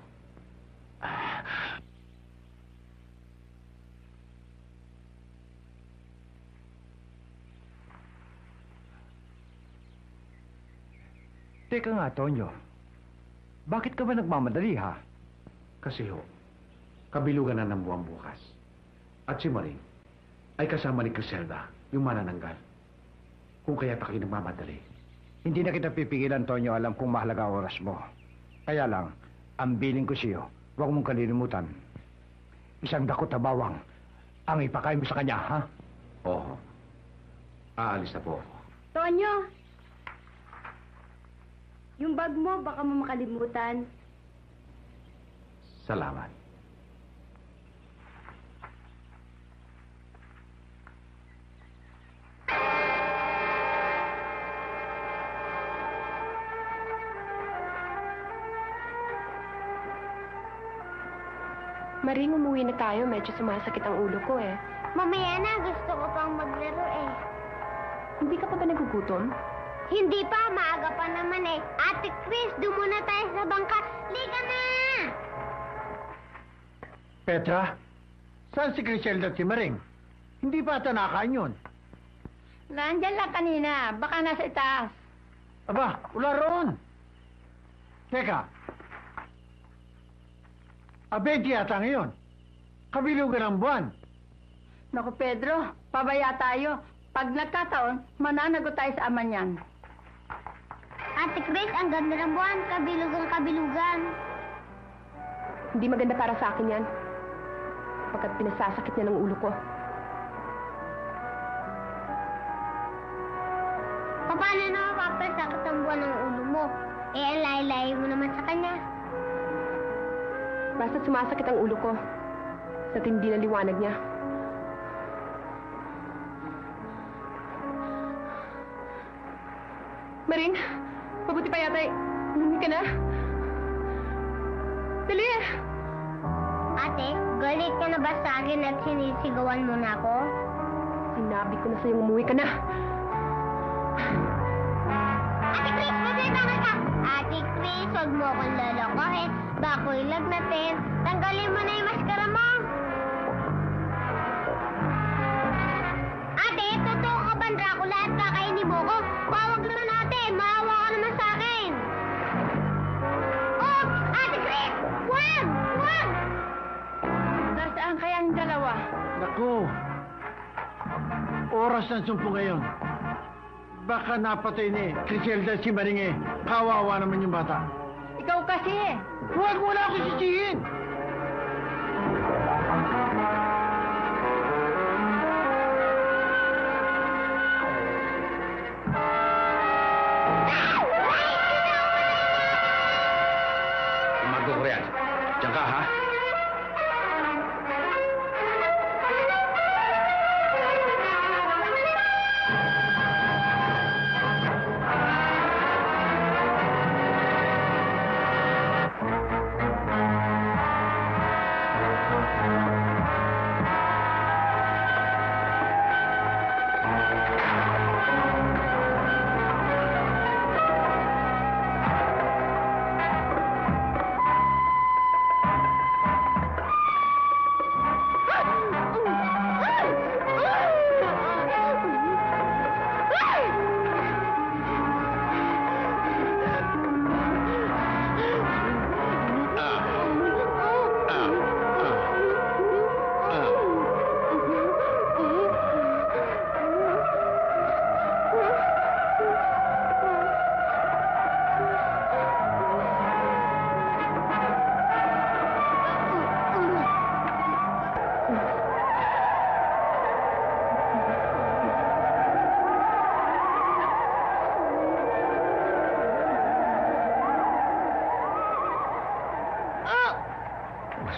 Teka nga, Tonyo. Bakit ka ba nagmamadali, ha? Kasi ho, kabilugan na ng buwan bukas. At si Maring ay kasama ni Criselda, yung manananggal. Kung kaya't ako'y nagmamadali. Hindi na kita pipigilan, Tonyo. Alam kong mahalaga ang oras mo. Kaya lang, ang biling ko sa'yo, huwag mong kalilimutan. Isang dakot na bawang ang ipakain mo sa kanya, ha? Oo. Aalis na po ako. Tonyo! Yung bag mo, baka mo makalimutan. Salamat. Maring, umuwi na tayo. Medyo sumasakit ang ulo ko eh. Mamaya na, gusto ko pang maglaro eh. Hindi ka pa ba nagugutom? Hindi pa, maaga pa naman eh. Ate Chris, doon muna tayo sa bangka. Liga na! Petra, saan si Criselda at si Maring? Hindi pa ata nakain yun. Nandyan lang kanina. Baka nasa itaas. Aba, wala roon. Teka. Abedi yata ngayon. Kabilugan ang buwan. Naku, Pedro, pabaya tayo. Pag nagkataon, mananagot tayo sa ama niyan. Ate Chris, ang ganda ng buwan. Kabilugan. Hindi maganda para sa akin yan. Pagkat pinasasakit niya ng ulo ko. Paano na mapapasakit ang buwan ng ulo mo? Eh, ang layo-layo mo naman sa kanya. Basta sumasakit ang ulo ko. Sa tindi ng liwanag niya. Maring, mabuti pa yata eh. Umuwi ka na. Dali! Ate, galit ka na ba sa akin at sinisigawan mo na ako? Sinabi ko na sa'yo umuwi ka na. Ate Chris, masita ka! Ate Chris, huwag mo akong lalokohin. Bako ilag natin. Tanggalin mo na yung maskara mo. Ate, totoo ka ba, Dracula, at kakainin mo ko? Pawag naman ate, maawa ka naman sa akin. Oh, Ate Chris! Wag! Wag! Nasaan kaya ang dalawa? Naku, oras ng sumpo ngayon. Baka napatay ni Criselda si Maring eh. Kawawa naman yung bata. Ikaw kasi. Huwag mo na ako sisihin! Marco Correal, diyan ka ha?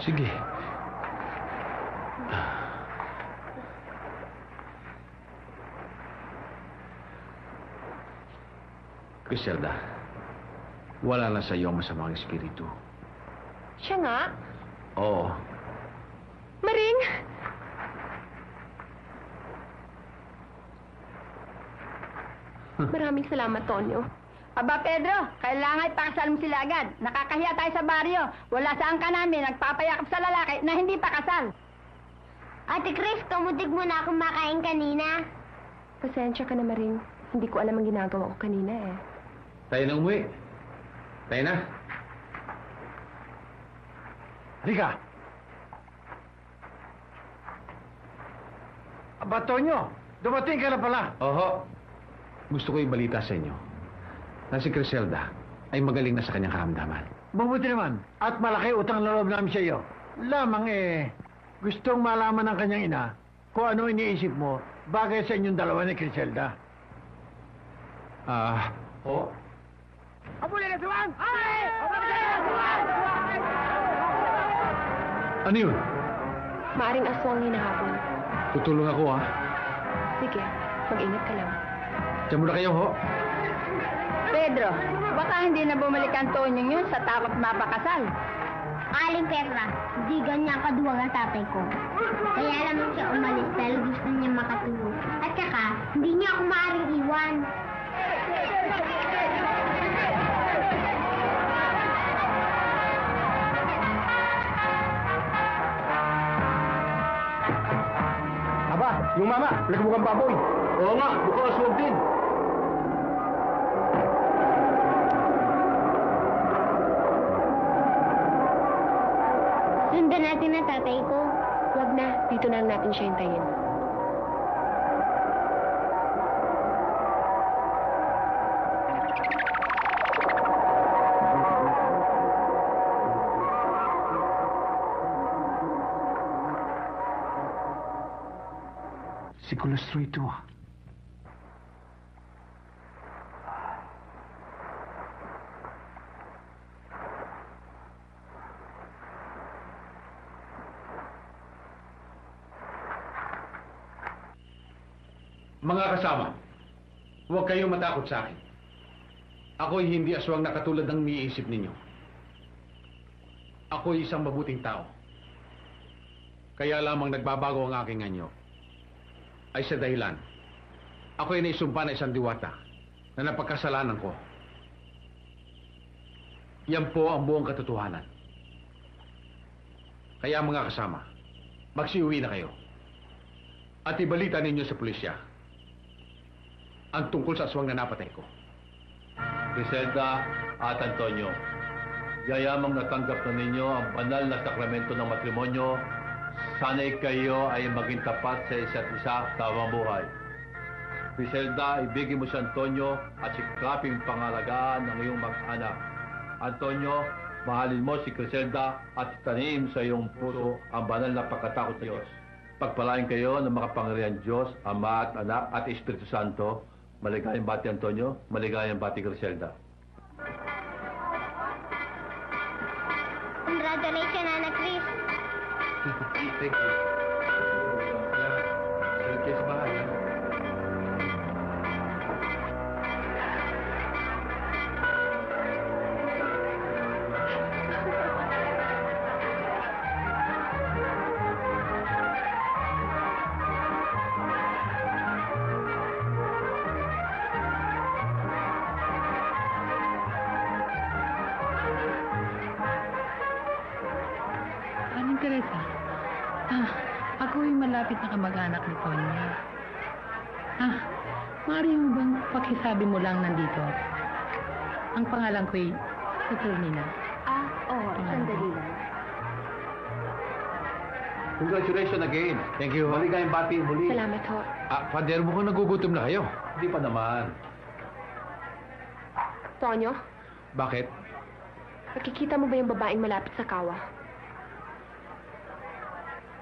Sige. Griselda, wala na sa iyo ang masamang espiritu. Siya nga. Oo. Maring! Maraming salamat, Tonyo. Aba, Pedro, kailangan ipakasal mo sila agad. Nakakahiya tayo sa baryo. Wala saan ka namin nagpapayakap sa lalaki na hindi pa kasal. Ate Chris, kamutig mo na akong makain kanina. Pasensya ka na, Maring. Hindi ko alam ang ginagawa ko kanina eh. Tayo na umuwi. Tayo na. Halika. Aba, Tonyo, dumating ka na pala. Oho. Gusto ko ibalita sa inyo na si Griselda ay magaling na sa kanyang karamdaman. Mabuti naman. At malaki utang na loob namin sa iyo. Lamang gustong malaman ng kanyang ina kung ano iniisip mo bagay sa inyong dalawa ni Griselda. Oo. Abuli na tuwan! Ay! Ano yun? Maaring aswang hinahabol. Tutulong ako, ha? Sige, mag-ingat ka lang. Diyan muna kayo, ho. Pedro, baka hindi na bumalik ang Tonyo yun sa takot mapakasal. Aling Petra, hindi ganyan kaduwag ang tatay ko. Kaya naman siya umalis dahil gusto niya makatulog. At saka, hindi niya ako maaaring iwan. Aba, yung mama, nagmukhang baboy. Oo nga, mukhang aswang din. Sundan natin ang tatay ko. Wag na, dito na lang natin siya hintayin. Si Kulastro ito, ah. Mga kasama, huwag kayong matakot sa akin. Ako'y hindi aswang na katulad ng miisip ninyo. Ako'y isang mabuting tao. Kaya lamang nagbabago ang aking anyo. Ay sa dahilan, ako'y naisumpa na isang diwata na napagkasalanan ko. Yan po ang buong katotohanan. Kaya mga kasama, magsiuwi na kayo. At ibalita ninyo sa pulisya ang tungkol sa aswang na napatay ko. Griselda at Antonio, yayamang natanggap na ninyo ang banal na sakramento ng matrimonyo. Sana'y kayo ay maging tapat sa isa't isa sa habang buhay. Griselda, ibigin mo si Antonio at sikaping pangalagaan ng iyong mag-anak. Antonio, mahalin mo si Griselda at tanim sa iyong puso ang banal na pagkatakot sa Diyos. Pagpalain kayo ng makapangyarihan Diyos, Ama at Anak at Espiritu Santo. Maligayang bati Antonio, maligayang bati Griselda. Congratulations, Nana Chris. Thank you. Salit kayo sa bahay, ha? Anong Teresa? Ako yung malapit na kamag-anak ni Tonya. Maaari mo bang pakisabi mo lang nandito? Ang pangalan ko'y Saturnina. Oo, sandali lang. Congratulations again. Thank you. Maligayang bati muli. Salamat ho. Pader, mukhang nagugutom na kayo. Hindi pa naman. Tonyo, Bakit? nakikita mo ba yung babaeng malapit sa kawa?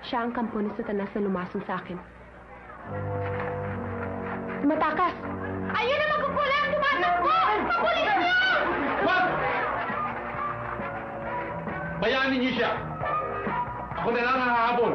Siya ang kampo ni Satanas na lumasong sa akin. Tumatakas! Ayun na magkukulang! Tumatakbo! Pabuli ka niyo! Wag! Bayanin niyo siya! Ako na lang ang hahabol.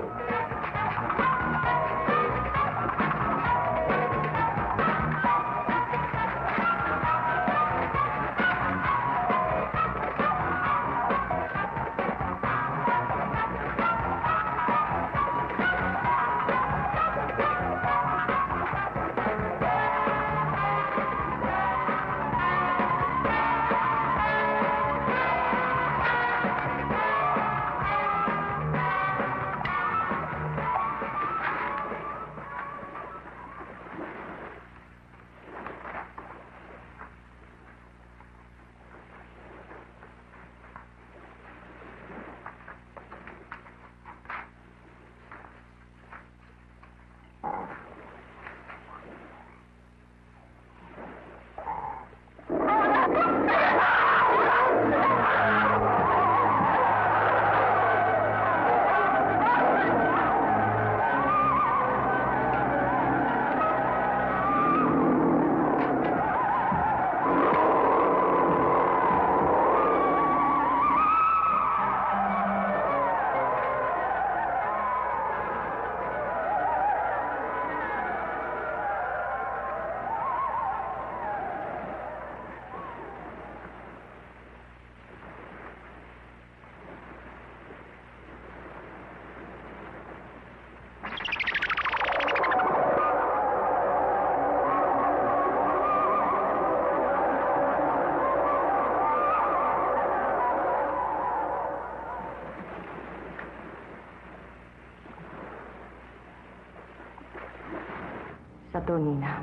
Sa Tonina,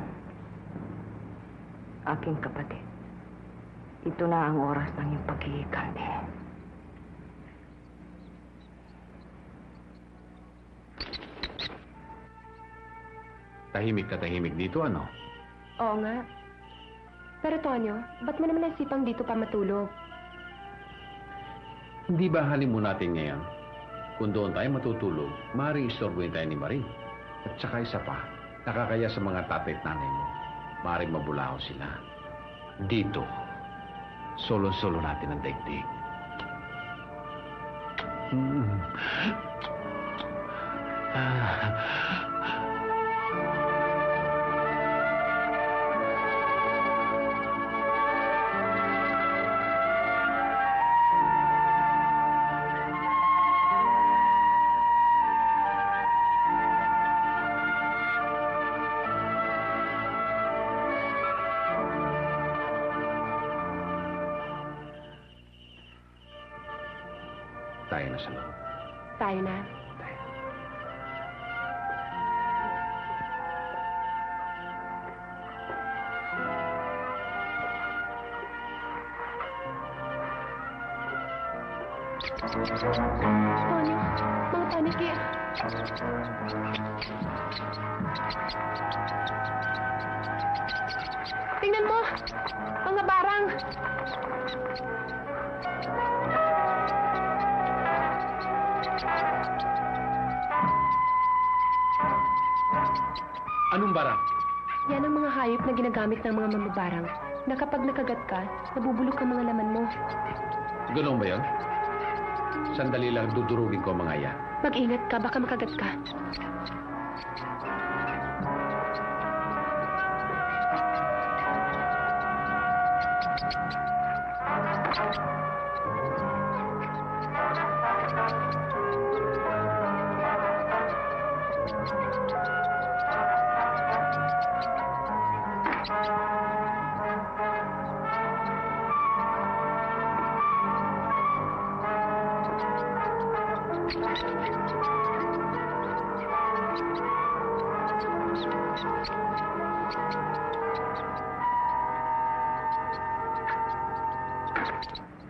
aking kapatid, ito na ang oras ng iyong pagkikante. Tahimik ka tahimik dito, ano? Oo nga. Pero Tonyo, ba't mo naman nasipang dito pa matulog? Hindi ba halin mo natin ngayon? Kung doon tayo matutulog, maaaring istorbohin tayo ni Marie. At saka isa pa, nakakaya sa mga tatay at nanay mo. Maaaring mabulaho sila. Dito, solo-solo natin ang daigdig. Tayo na sa loob. Tayo na. Tonyo, mga paniki. Tingnan mo! Mga barang! Anong barang? Yan ang mga hayop na ginagamit ng mga mamabarang na kapag nakagat ka, nabubulok ang mga laman mo. Ganun ba yun? Sandali lang, dudurugin ko ang mga yan. Mag-ingat ka, baka makagat ka.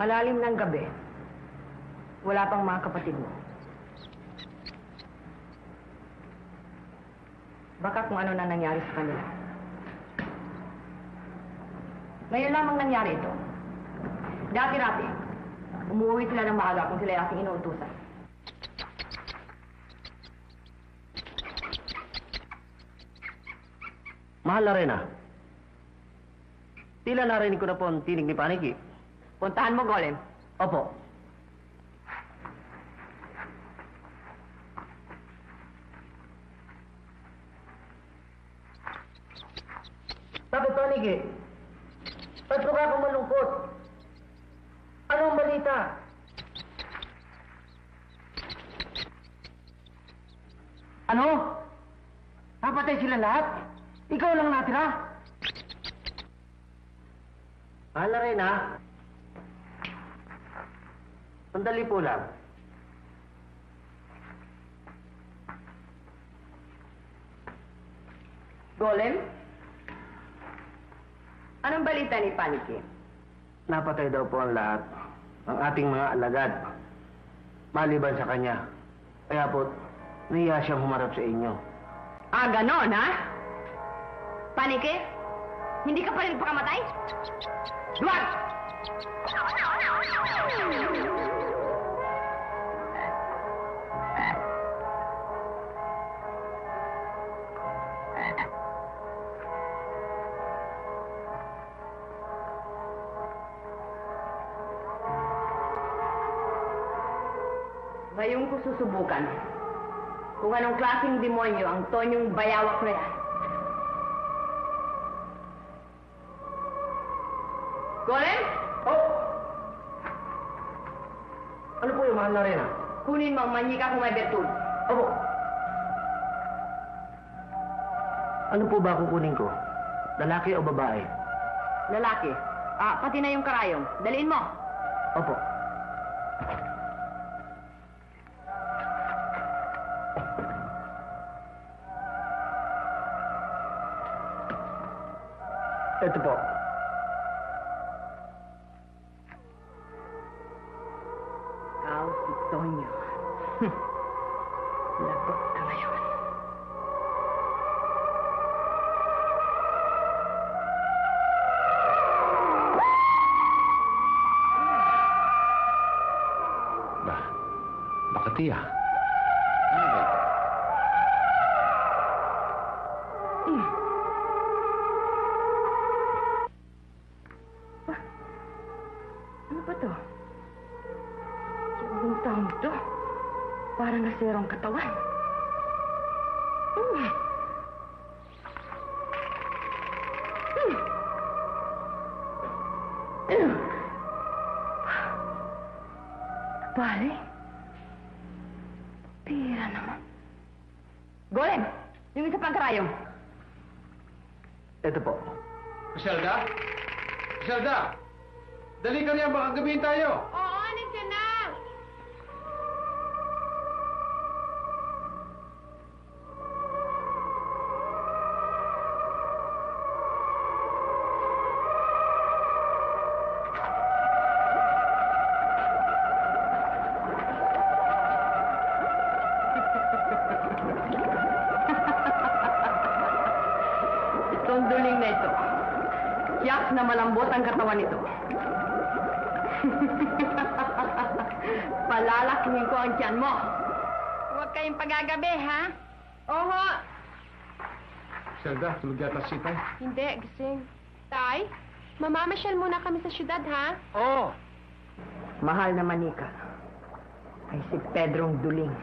Malalim ng gabi. Wala pang mga kapatid mo. Baka kung ano na nangyari sa kanila. Ngayon lamang nangyari ito. Dati-rati, umuwi sila ng maaga kung sila aking inuutusan. Mahal na Rena. Tila narinig ko na po ang tinig ni Paniki. Puntahan mo, Golem. Opo. Bakit, Paniki? Ba't ka ako malungkot? Anong balita? Ano? Napatay sila lahat? Ikaw lang natira? Mahal na rin, ha? Sandali po lang. Golem? Anong balita ni Paniki? Napatay daw po ang lahat ng ating mga alagad. Maliban sa kanya. Kaya po, nahiya siyang humarap sa inyo. Ah, ganon, ha? Paniki? Hindi ka pa rin pakamatay? Duwag! Ngayon ko susubukan kung anong klaseng demonyo ang Tonyong bayawak na yan. Golem? Oh! Ano po yung mahal na rin, ha? Kunin mo ang manyika kung may bertud. Opo. Ano po ba kukunin ko? Lalaki o babae? Lalaki. Ah, pati na yung karayong. Dalhin mo. Opo. Ito po. Ikaw si Tonyo. Lagot ka ngayon. Bakit tiya? Ano ba? Ano ba to? Yung taong to, parang nasirong katawan. Pare? Tira naman. Golem! Yung isa pang karayong. Ito po. Iselda? Iselda! Dali ka niya, baka gabihin tayo. Oo, nandiyan na. Itong duling na ito. Yak na malambot ang katawan nito. Palalakihin ko ang tiyan mo. Huwag kayong pagagabi, ha? Oho. Iselda, tulog yata si Tay. Hindi, gising. Tay, mamamasyal muna kami sa syudad, ha? Oo. Mahal na manika ay si Pedrong Duling.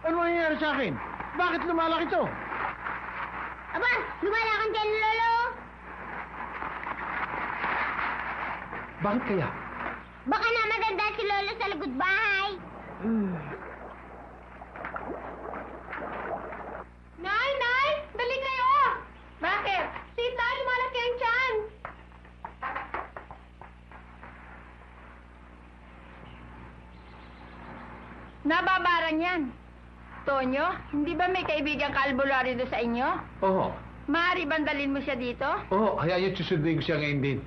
Ano nangyayari sa akin? Bakit lumalaki to? Aba, lumalakan kayo ni Lolo. Bakit kaya? Baka na maganda si Lolo sa lagod bahay. Nay, Nay! Dali kayo! Bakit? Tita, lumalaki ang tiyan. Nababarang yan. Tonyo, hindi ba may kaibigang kaalbularyo doon sa inyo? Oo. Maaari bandalin mo siya dito? Oo, hayaan niyo susundin ko siya ngayon din.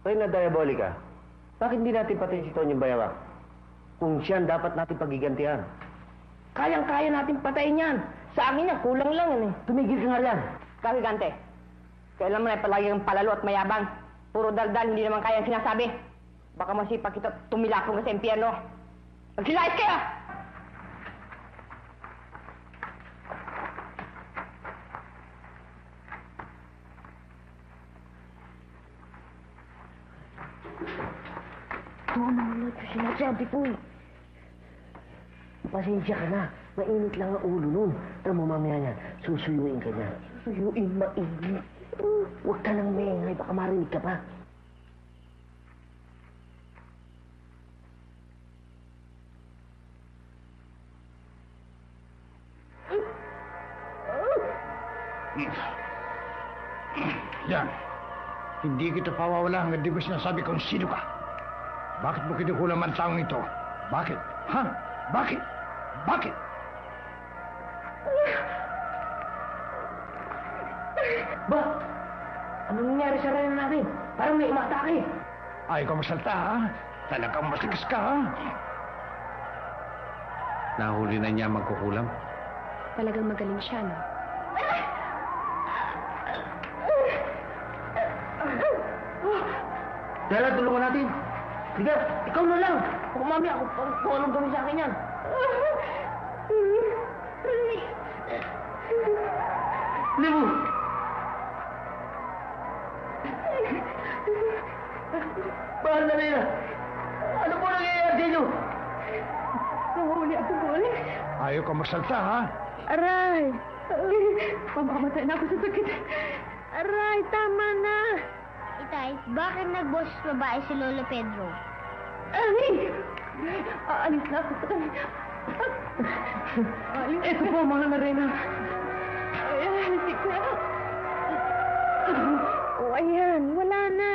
Reyna Diabolica, bakit hindi natin patayin si Tonyo Bayawak? Kung siya ang dapat natin pagigantihan. Kayang-kaya natin patayin yan. Sa akin yan, kulang lang yan eh. Tumigil ka nga yan. Kakigante, kailan mo na palagi kang palalo at mayabang. Puro daldal, hindi naman kaya ang sinasabi. Baka masipag kita tumilapong ka sa impyerno. Magsilayas kayo! Ito naman lang ito sinasabi ko eh. Pasensya ka na. Mainit lang ang ulo nun. Alam mo mamaya niya, susuyuin ka niya. Susuyuin mainit. Huwag ka nang maingay, baka marinig ka pa. Yan. Hindi kita pawawala hanggang di ko sinasabi kung sino ka. Bakit mo kinukulam ang taong ito? Bakit? Ha? Bakit? Bakit? Ba? Anong nangyari sa reyna natin? Parang may umatake. Ayaw ka masalta, ha? Talagang matigas ka, ha? Nahuli na niya magkukulam. Talagang magaling siya, no? Dala, tulungan natin. Sige, ikaw na lang. Kung mami ako, kung anong gawin sa akin yan. Limu! Mahal na Reyna. Ano po nangyayari sa inyo? Nahuli ako, Boy. Ayaw ka masalta, ha? Aray! Mamamatay na ako sa sakit. Aray, tama na. Itay, bakit nagboses babae si Lolo Pedro? Aray! Aalis na ako sa kanya. Ito po, mahal na Reyna. Ayan, sige. O, ayan, wala na.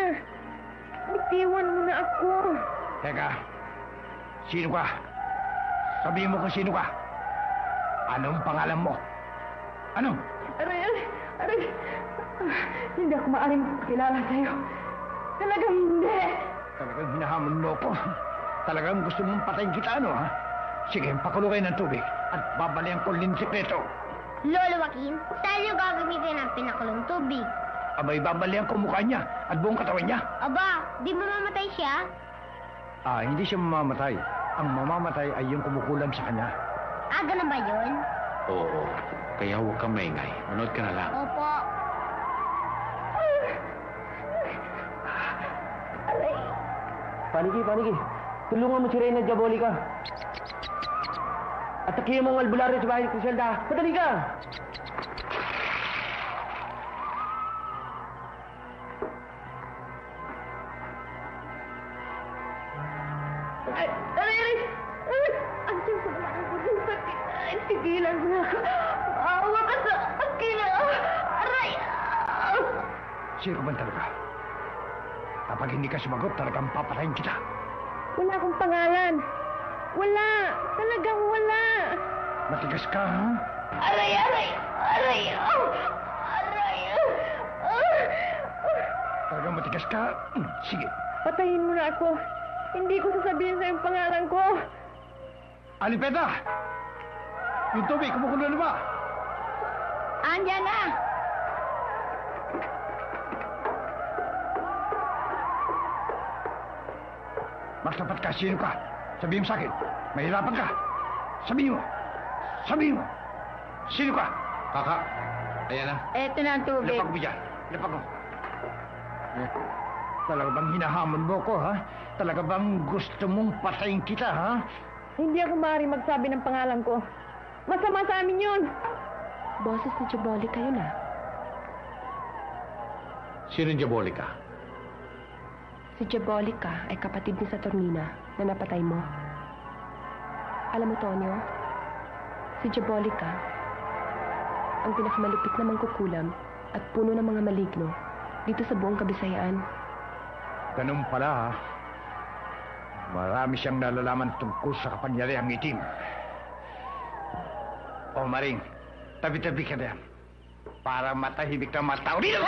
Bitiwan mo na ako. Teka, sino ka? Sabihin mo kung sino ka. Anong pangalan mo? Ano? Aray, aray, aray. Hindi ako maaaring kilala sa'yo. Talagang hindi. Talagang hinahamon mo ko. Talagang gusto mong patayin kita, ano, ha? Sige, pakulo kayo ng tubig at babalian ko din sikreto. Lolo Joaquin, saan niyo gagamitin ang pinakulong tubig? Abay, babalian ko mukha niya at buong katawan niya. Aba, di mamamatay siya? Hindi siya mamamatay. Ang mamamatay ay yung kumukulam sa kanya. Ganun ba yun? Oo. Kaya huwag kang maingay. Manood ka na lang. Opo. Paniki, paniki. Tulungan mo si Reyna Diabolica. Atakihin mo ang albularyo sa bahay ni Criselda. Madali ka! Aray, aray! Ang tiyan ko naman ang budong sakit. Ay, tigilan mo na ako. Maawa ka sa akin. Aray! Sino ka man talaga? Kapag hindi ka sumagot, talagang papatayin kita. Wala akong pangalan. Wala. Talagang wala. Matigas ka, ha? Aray, aray! Aray! Aray! Talagang matigas ka? Sige. Patayin mo na ako. Hindi ko sasabihin sa yung pangalan ko. Alipeta! Yung tubig, kumukulo na ba? Andyan na! Magtapat ka, sino ka? Sabihin mo sa akin. Mahirapan ka. Sabihin mo. Sabihin mo. Sino ka? Kaka, ayan na. Eto na ang tubig. Lapag mo dyan. Lapag mo. Talaga bang hinahamon mo ko, ha? Talaga bang gusto mong patayin kita, ha? Hindi ako maaari magsabi ng pangalan ko. Masama sa amin yun. Boses ni Diabolica yun, ah. Sino yung Diabolica? Si Diabolica ay kapatid ni Saturnina na napatay mo. Alam mo, Tonyo, si Diabolica ang pinakamalupit na mangkukulam at puno ng mga maligno dito sa buong Kabisayaan. Ganun pala, ha? Marami siyang nalalaman tungkol sa kapangyarihang itim. O, Maring, tabi-tabi ka na yan para matahimik na mga tao dito.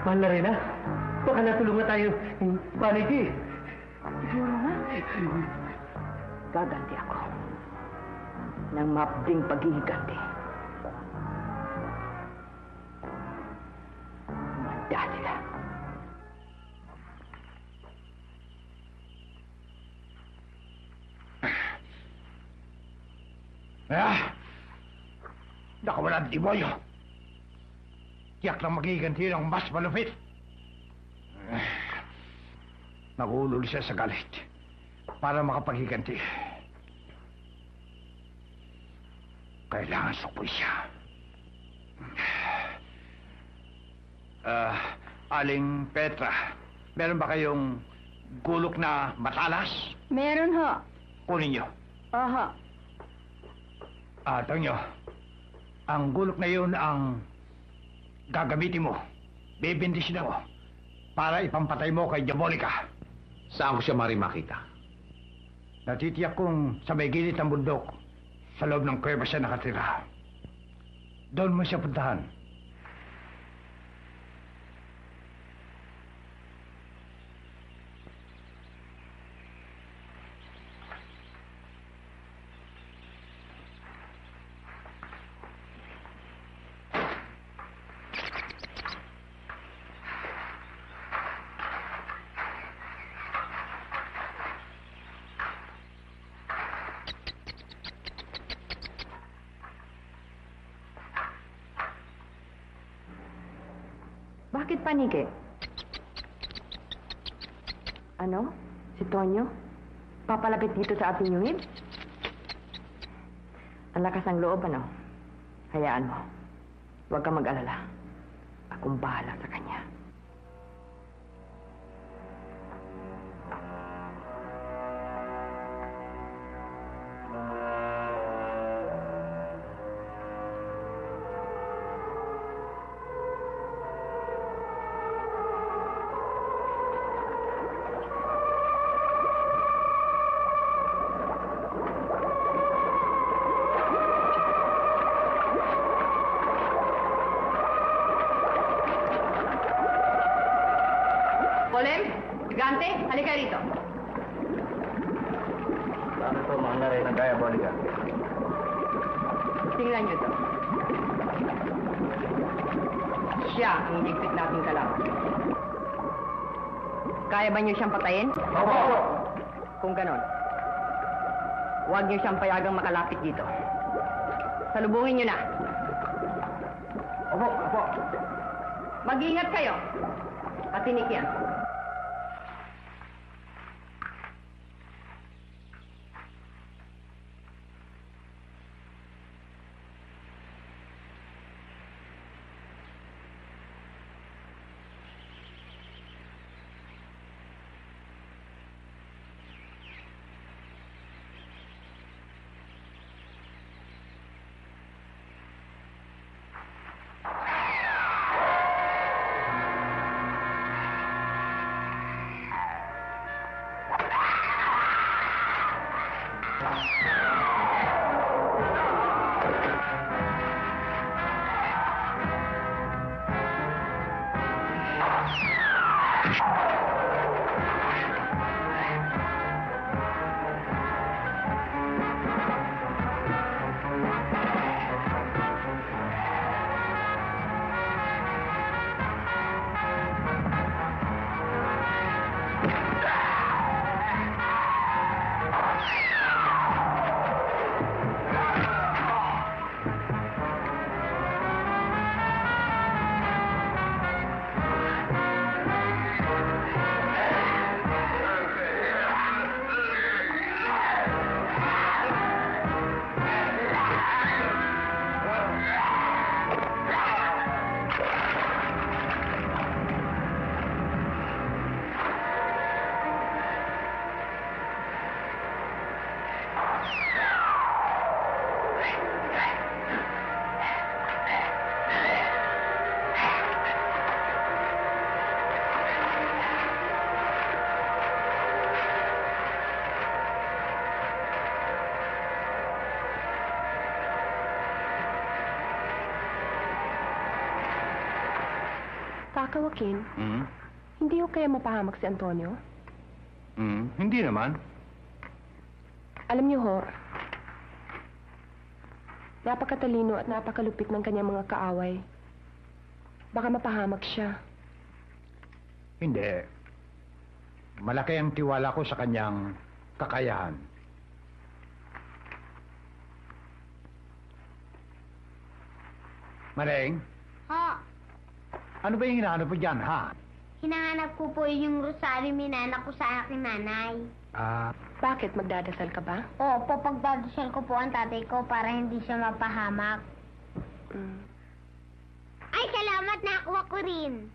Mahal na Reyna. Baka natulungan tayo. Paniki. Siguro nga. Gaganti ako. ng mabding paghihiganti. Manda sila. Nakawalan demonyo. Tiyak lang maghiganti ng mas malupit. Nagulol siya sa galit para makapaghiganti. Kailangan sukul siya. Aling Petra, meron ba kayong gulok na matalas? Meron ho. Kunin niyo. Oho. Tonyo, ang gulok na yun ang gagamitin mo. Bibindisin ako para ipampatay mo kay Diabolica. Saan ko siya makita? Natitiyak kong sa may gilid ng bundok, sa loob ng kuweba siya nakatira. Doon mo siya puntahan. Bakit paniki? Ano? Si Tonyo? Papalapit dito sa ating yungib? Ang lakas ng loob, ano? Hayaan mo. Huwag kang mag-alala. Akong bahala sa kanya. Polem, Gigante, halika rito. Ano ito, mahal na rin ang Diabolica? Tingnan niyo to. Siya ang iligpit nating kalaban. Kaya ba niyo siyang patayin? Opo! Kung ganon, huwag niyo siyang payagang makalapit dito. Salubungin niyo na. Opo, opo. Mag-ingat kayo. Patinik yan. Kakawakin, Hmm? hindi ko kaya mapahamak si Antonio? Hindi naman. Alam niyo ho, Napakatalino at napakalupit ng kanyang mga kaaway. Baka mapahamak siya. Hindi. Malaki ang tiwala ko sa kanyang kakayahan. Maring, Ho, ano ba yung hinahanap mo dyan, ha? hinahanap ko po yung rosaryo minana ko sa aking nanay. Bakit? Magdadasal ka ba? Opo, pagdadasal ko po ang tatay ko para hindi siya mapahamak. Ay, salamat, nakuha ko rin.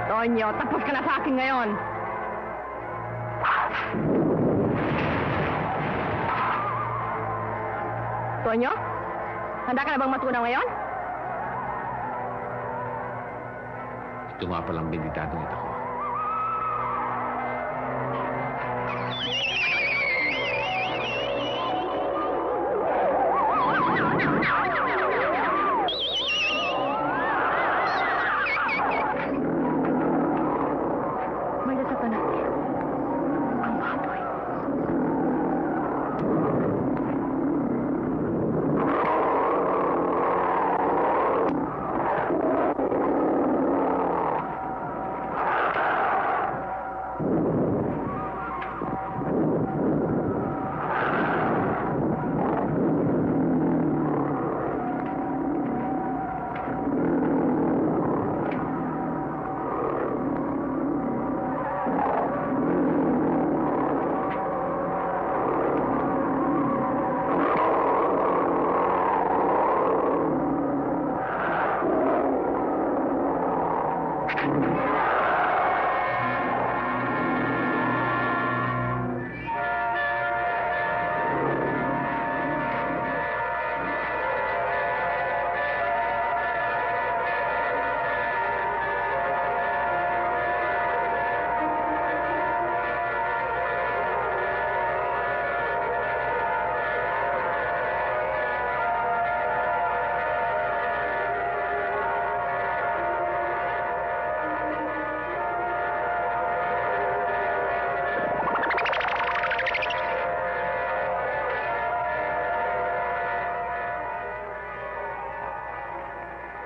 Tonyo, tapos ka na sa akin ngayon. Tonyo? Handa ka na bang matunaw ngayon? Ito nga palang benditadong ito ko. May nasa pa natin. Ang baboy.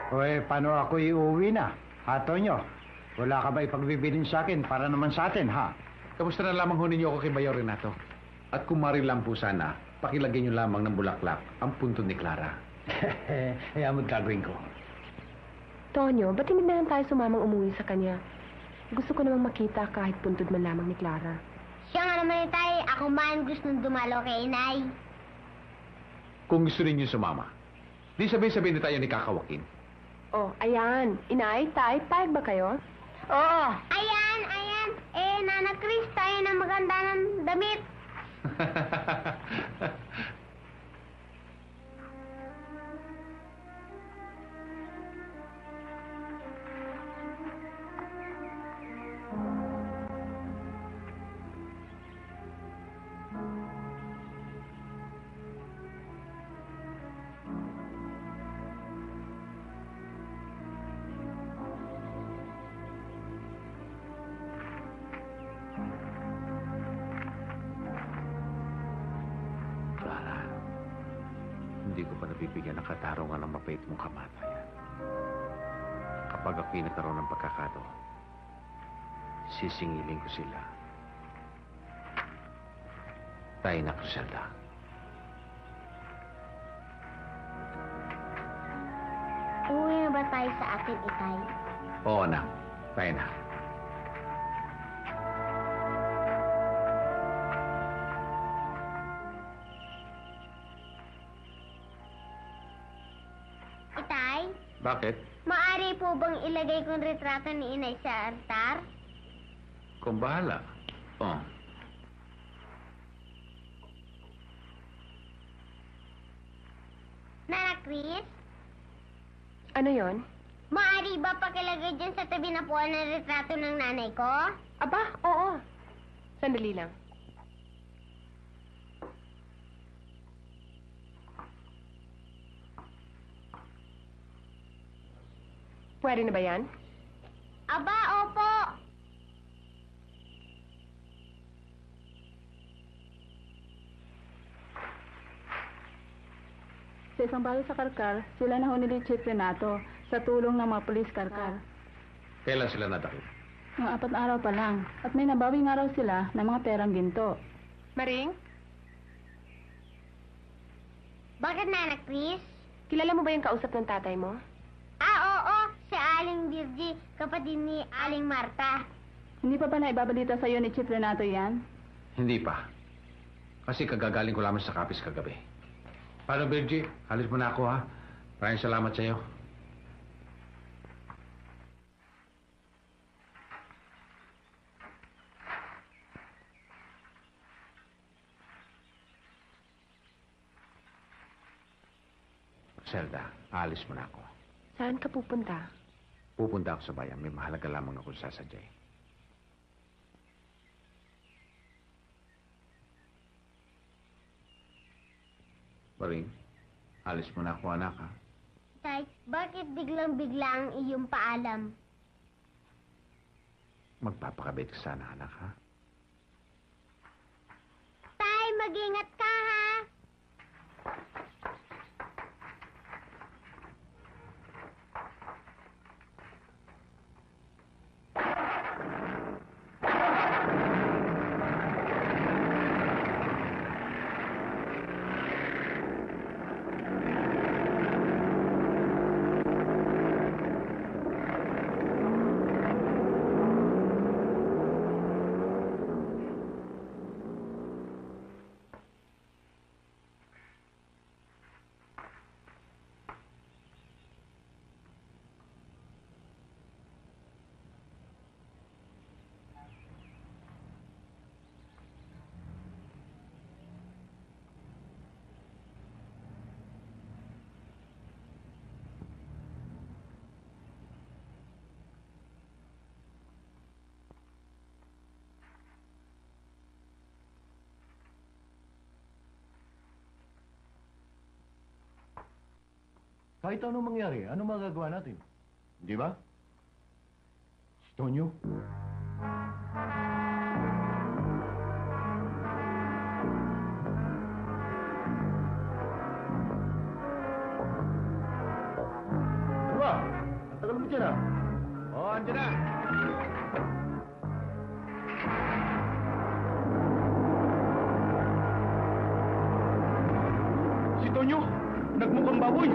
Oy, paano ako iuwi na? Ha, Tonyo? Wala ka ba ipagbibilin sa akin para naman sa atin, ha? Kamusta na lamang ho ninyo ako kay Mayor Renato? At kung mari lang po sana, pakilagyan nyo lamang ng bulaklak ang punto ni Clara. Kaya mo gagawin ko. Tonyo, ba't hindi na lang tayo sumamang umuwi sa kanya? Gusto ko namang makita kahit puntod man lamang ni Clara. Siya nga naman tay, ako man gustong dumalo kay inay. Kung gusto ninyo sumama, di sabihin-sabihin na tayo ni Kakawakin. Oh, ayan. Inay, tay, payag ba kayo? Oo. Ayan, ayan. Nana Chris, tayo na maganda ng damit. ko pa nabibigyan ng katarungan ng mapait mong kamatayan. Kapag ako'y nagkaroon ng pagkakataon, sisingilin ko sila. Tayo na, Criselda. Uuwi na ba tayo sa atin, Itay? Oo, anak. Tayo na. Itay, Bakit? maaari po bang ilagay kong retrato ni Inay sa altar? Kung bahala. Oh. Nana Chris, Ano yon? maaari ba pakilagay dyan sa tabi na puwan ng retrato ng nanay ko? Aba, oo. Sandali lang. Pwede na ba yan? Aba, opo. Sa isang bahay sa Karkar, sila nahuli ni Chief Renato sa tulong ng mga pulis Karkar. Kailan sila nadakip? Mga 4 araw pa lang. At may nabawing araw sila ng mga perang ginto. Maring, Bakit, Nana Chris? kilala mo ba yung kausap ng tatay mo? Ah, oo. Si Aling Virgie, kapatid ni Aling Marta. Hindi pa ba naibabalita sa iyo ni Chief Renato yan? Hindi pa. Kasi kagagaling ko lamang sa kapis kagabi. Paano, Virgie? Halis mo na ako, ha? Maraming salamat sa iyo. Zelda, alis mo na ako. Saan ka pupunta? Pupunta ako sa bayan. May mahalaga lamang ako sasadyay. Maring, alis mo na ako, anak, ha? Tay, bakit biglang-bigla ang iyong paalam? Magpapakabait ka sana, anak, ha? Tay, mag-ingat ka, ha? Kahit anong mangyari, ano magagawa natin? Di ba? Si Tonyo? Ano ba? Ang tagal mo dyan, ah. Oo, andyan na. Si Tonyo! Nagmukhang baboy!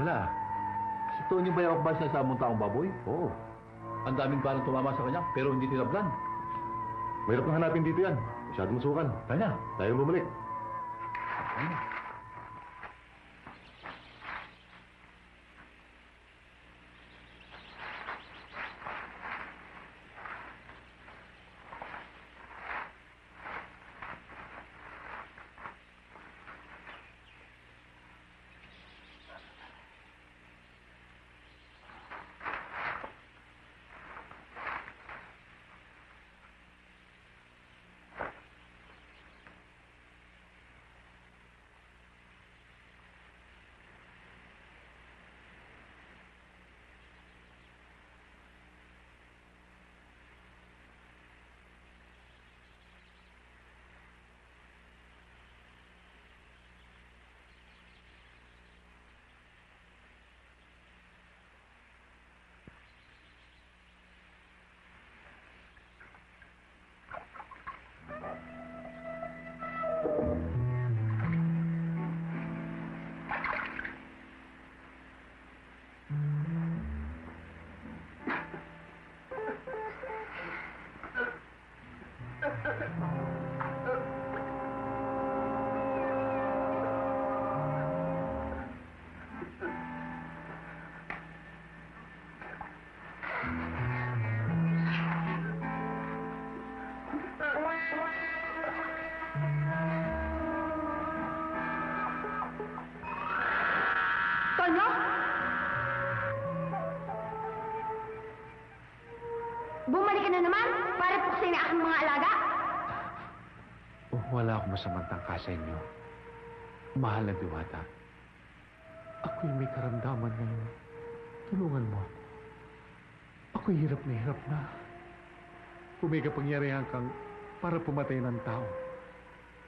pala. Si Tonyo Bayawak ba siya sa mong baboy? Oo. Ang daming balang tumama sa kanya, pero hindi tinablan. Mahirap na hanapin dito yan. Masyado masukan. Kaya? Tayo bumalik. Tonyo? Bumalik ka na naman para puksain ang aking mga alaga? Oh, wala akong masamang tangka sa inyo. Mahal na Diwata. Ako'y may karamdaman ngayon. Tulungan mo ako. Ako'y hirap na. Kung may kapangyarihan kang para pumatay ng tao,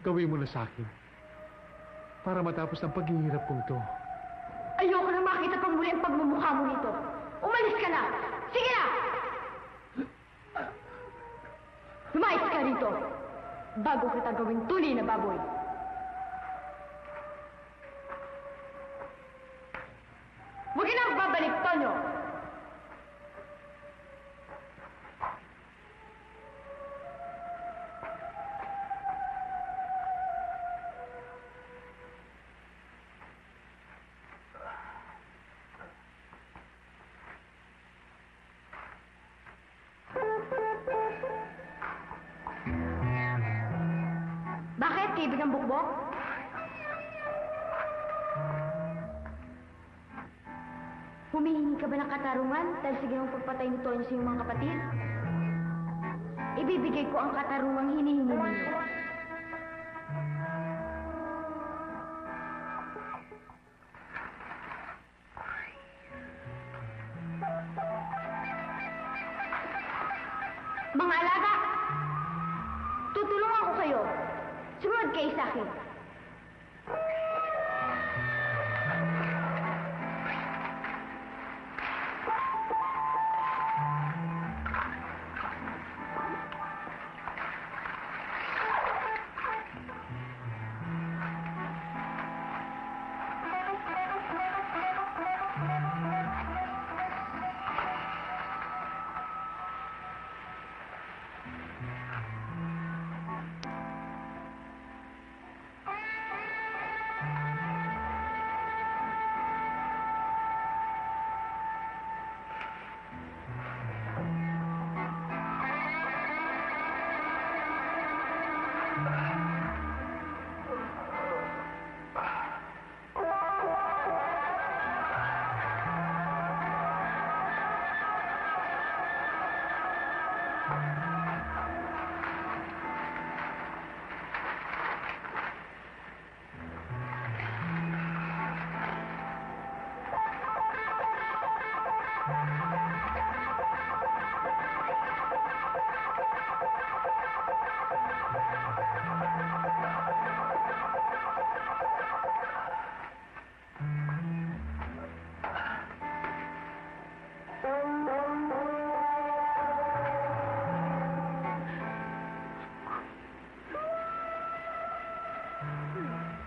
gawin mo na sa akin. Para matapos ang paghihirap kong to. Ayoko na makita pang muli ang pagmumukha mo nito. Umalis ka na! Sige na! Lumayas ka rito bago kita gawing tuli na baboy. Huwag ka na babalik, Tonyo! Bakit, kaibigang Bukbok? Humihingi ka ba ng katarungan dahil sa ginawang pagpatay ni Tonyo sa iyong mga kapatid? Ibibigay ko ang katarungang hinihingi ninyo. Mga alaga, tutulungan ko kayo. Sumunod kayo sa akin.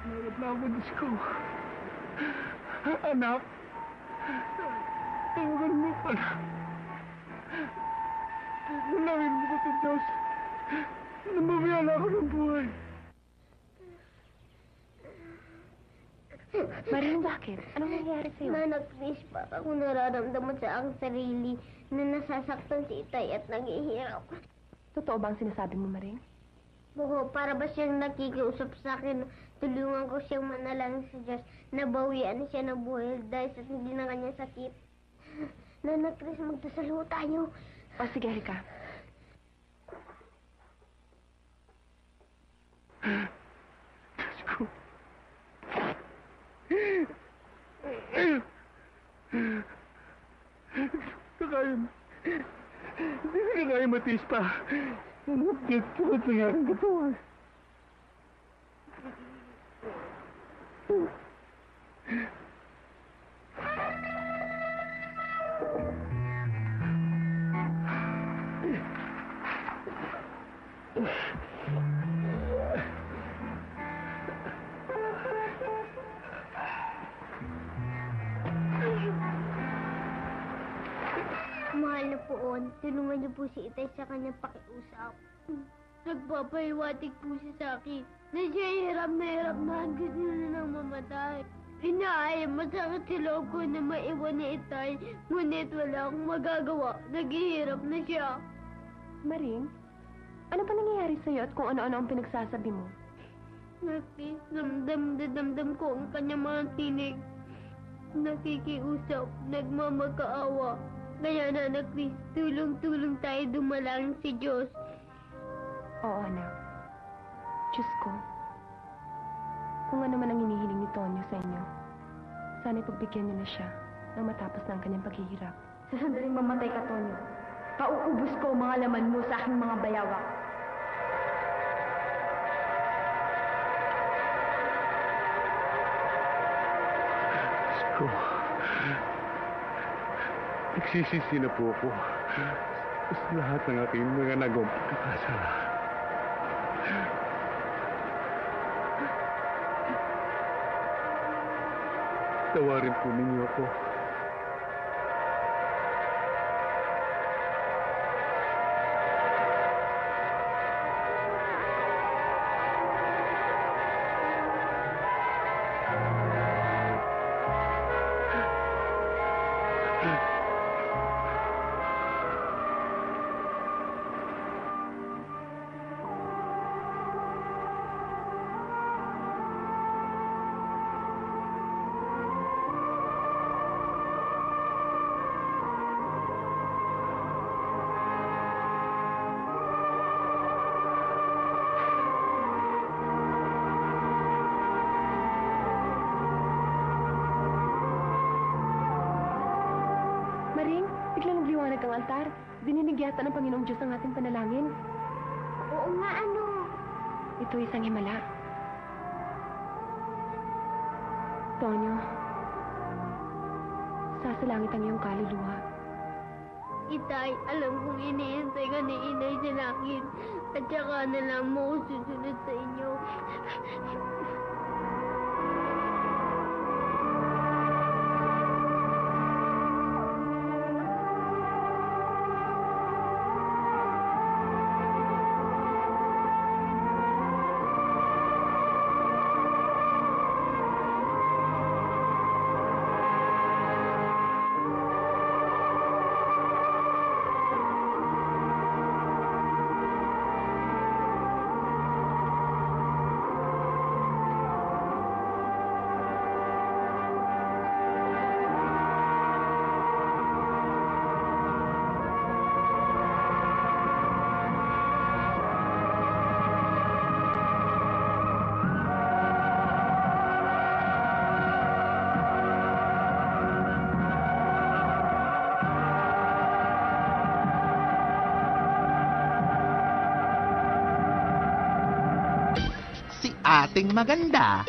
Mahirap na ako, Diyos ko. Anak, Nalangin mo ko sa Diyos. Namamiyala ako ng buhay. Maring, bakit? Anong nangyayari sa'yo? Nanak, Chris, para ko nararamdaman sa aking sarili na nasasaktan si Itay at naghihirap. Totoo ba ang sinasabi mo, Maring? Oo, para ba siyang nakikiusap sa akin, tulungan ko siyang manalangin sa Diyos, nabawian siya ng buhay dahil sa hindi na kanyang sakit. Nanak, Chris, magdasal ho tayo. O, sige, halika. Diyos ko. Hindi ko na kaya matiis pa. Nangyat ko at nangyaring katawan. Mahal na poon, tulungan niyo po si Itay sa kanyang pakiusap. Nagpapahiwatig po siya sa akin na siya hirap na gusto na nang mamatay. Inaaya, masakit sa loob ko na maiwan ni Itay, ngunit wala akong magagawa. Naghihirap na siya. Maring, ano pa nangyayari sa'yo at kung ano-ano ang pinagsasabi mo? Nakis, damdam ko ang kanyang mga tinig. Nakikiusap, nagmamakaawa. Kaya Nanak Chris, tulong-tulong tayo dumalangin si Diyos. Oo, anak. Diyos ko, kung ano man ang hinihiling ni Tonyo sa inyo, sana'y pagbigyan niyo na siya nang matapos na ang kanyang paghihirap. Sa sandaling mamatay ka, Tonyo, pauubos ko ang mga laman mo sa aking mga bayawak. Diyos ko. Nagsisisi na po ako sa lahat ng aking mga nagawang pagkakasala. Tawarin po ninyo ako. Maring, biglang nagliwanag ang altar. Dininig yata ng Panginoong Diyos ang ating panalangin. Oo nga, ano? Ito isang himala. Tonyo, sasalangit ang iyong kaluluwa. Itay, alam kong iniintay ka ni Inay sa langit. At saka na lang mo ako susunod sa inyo. Ating maganda.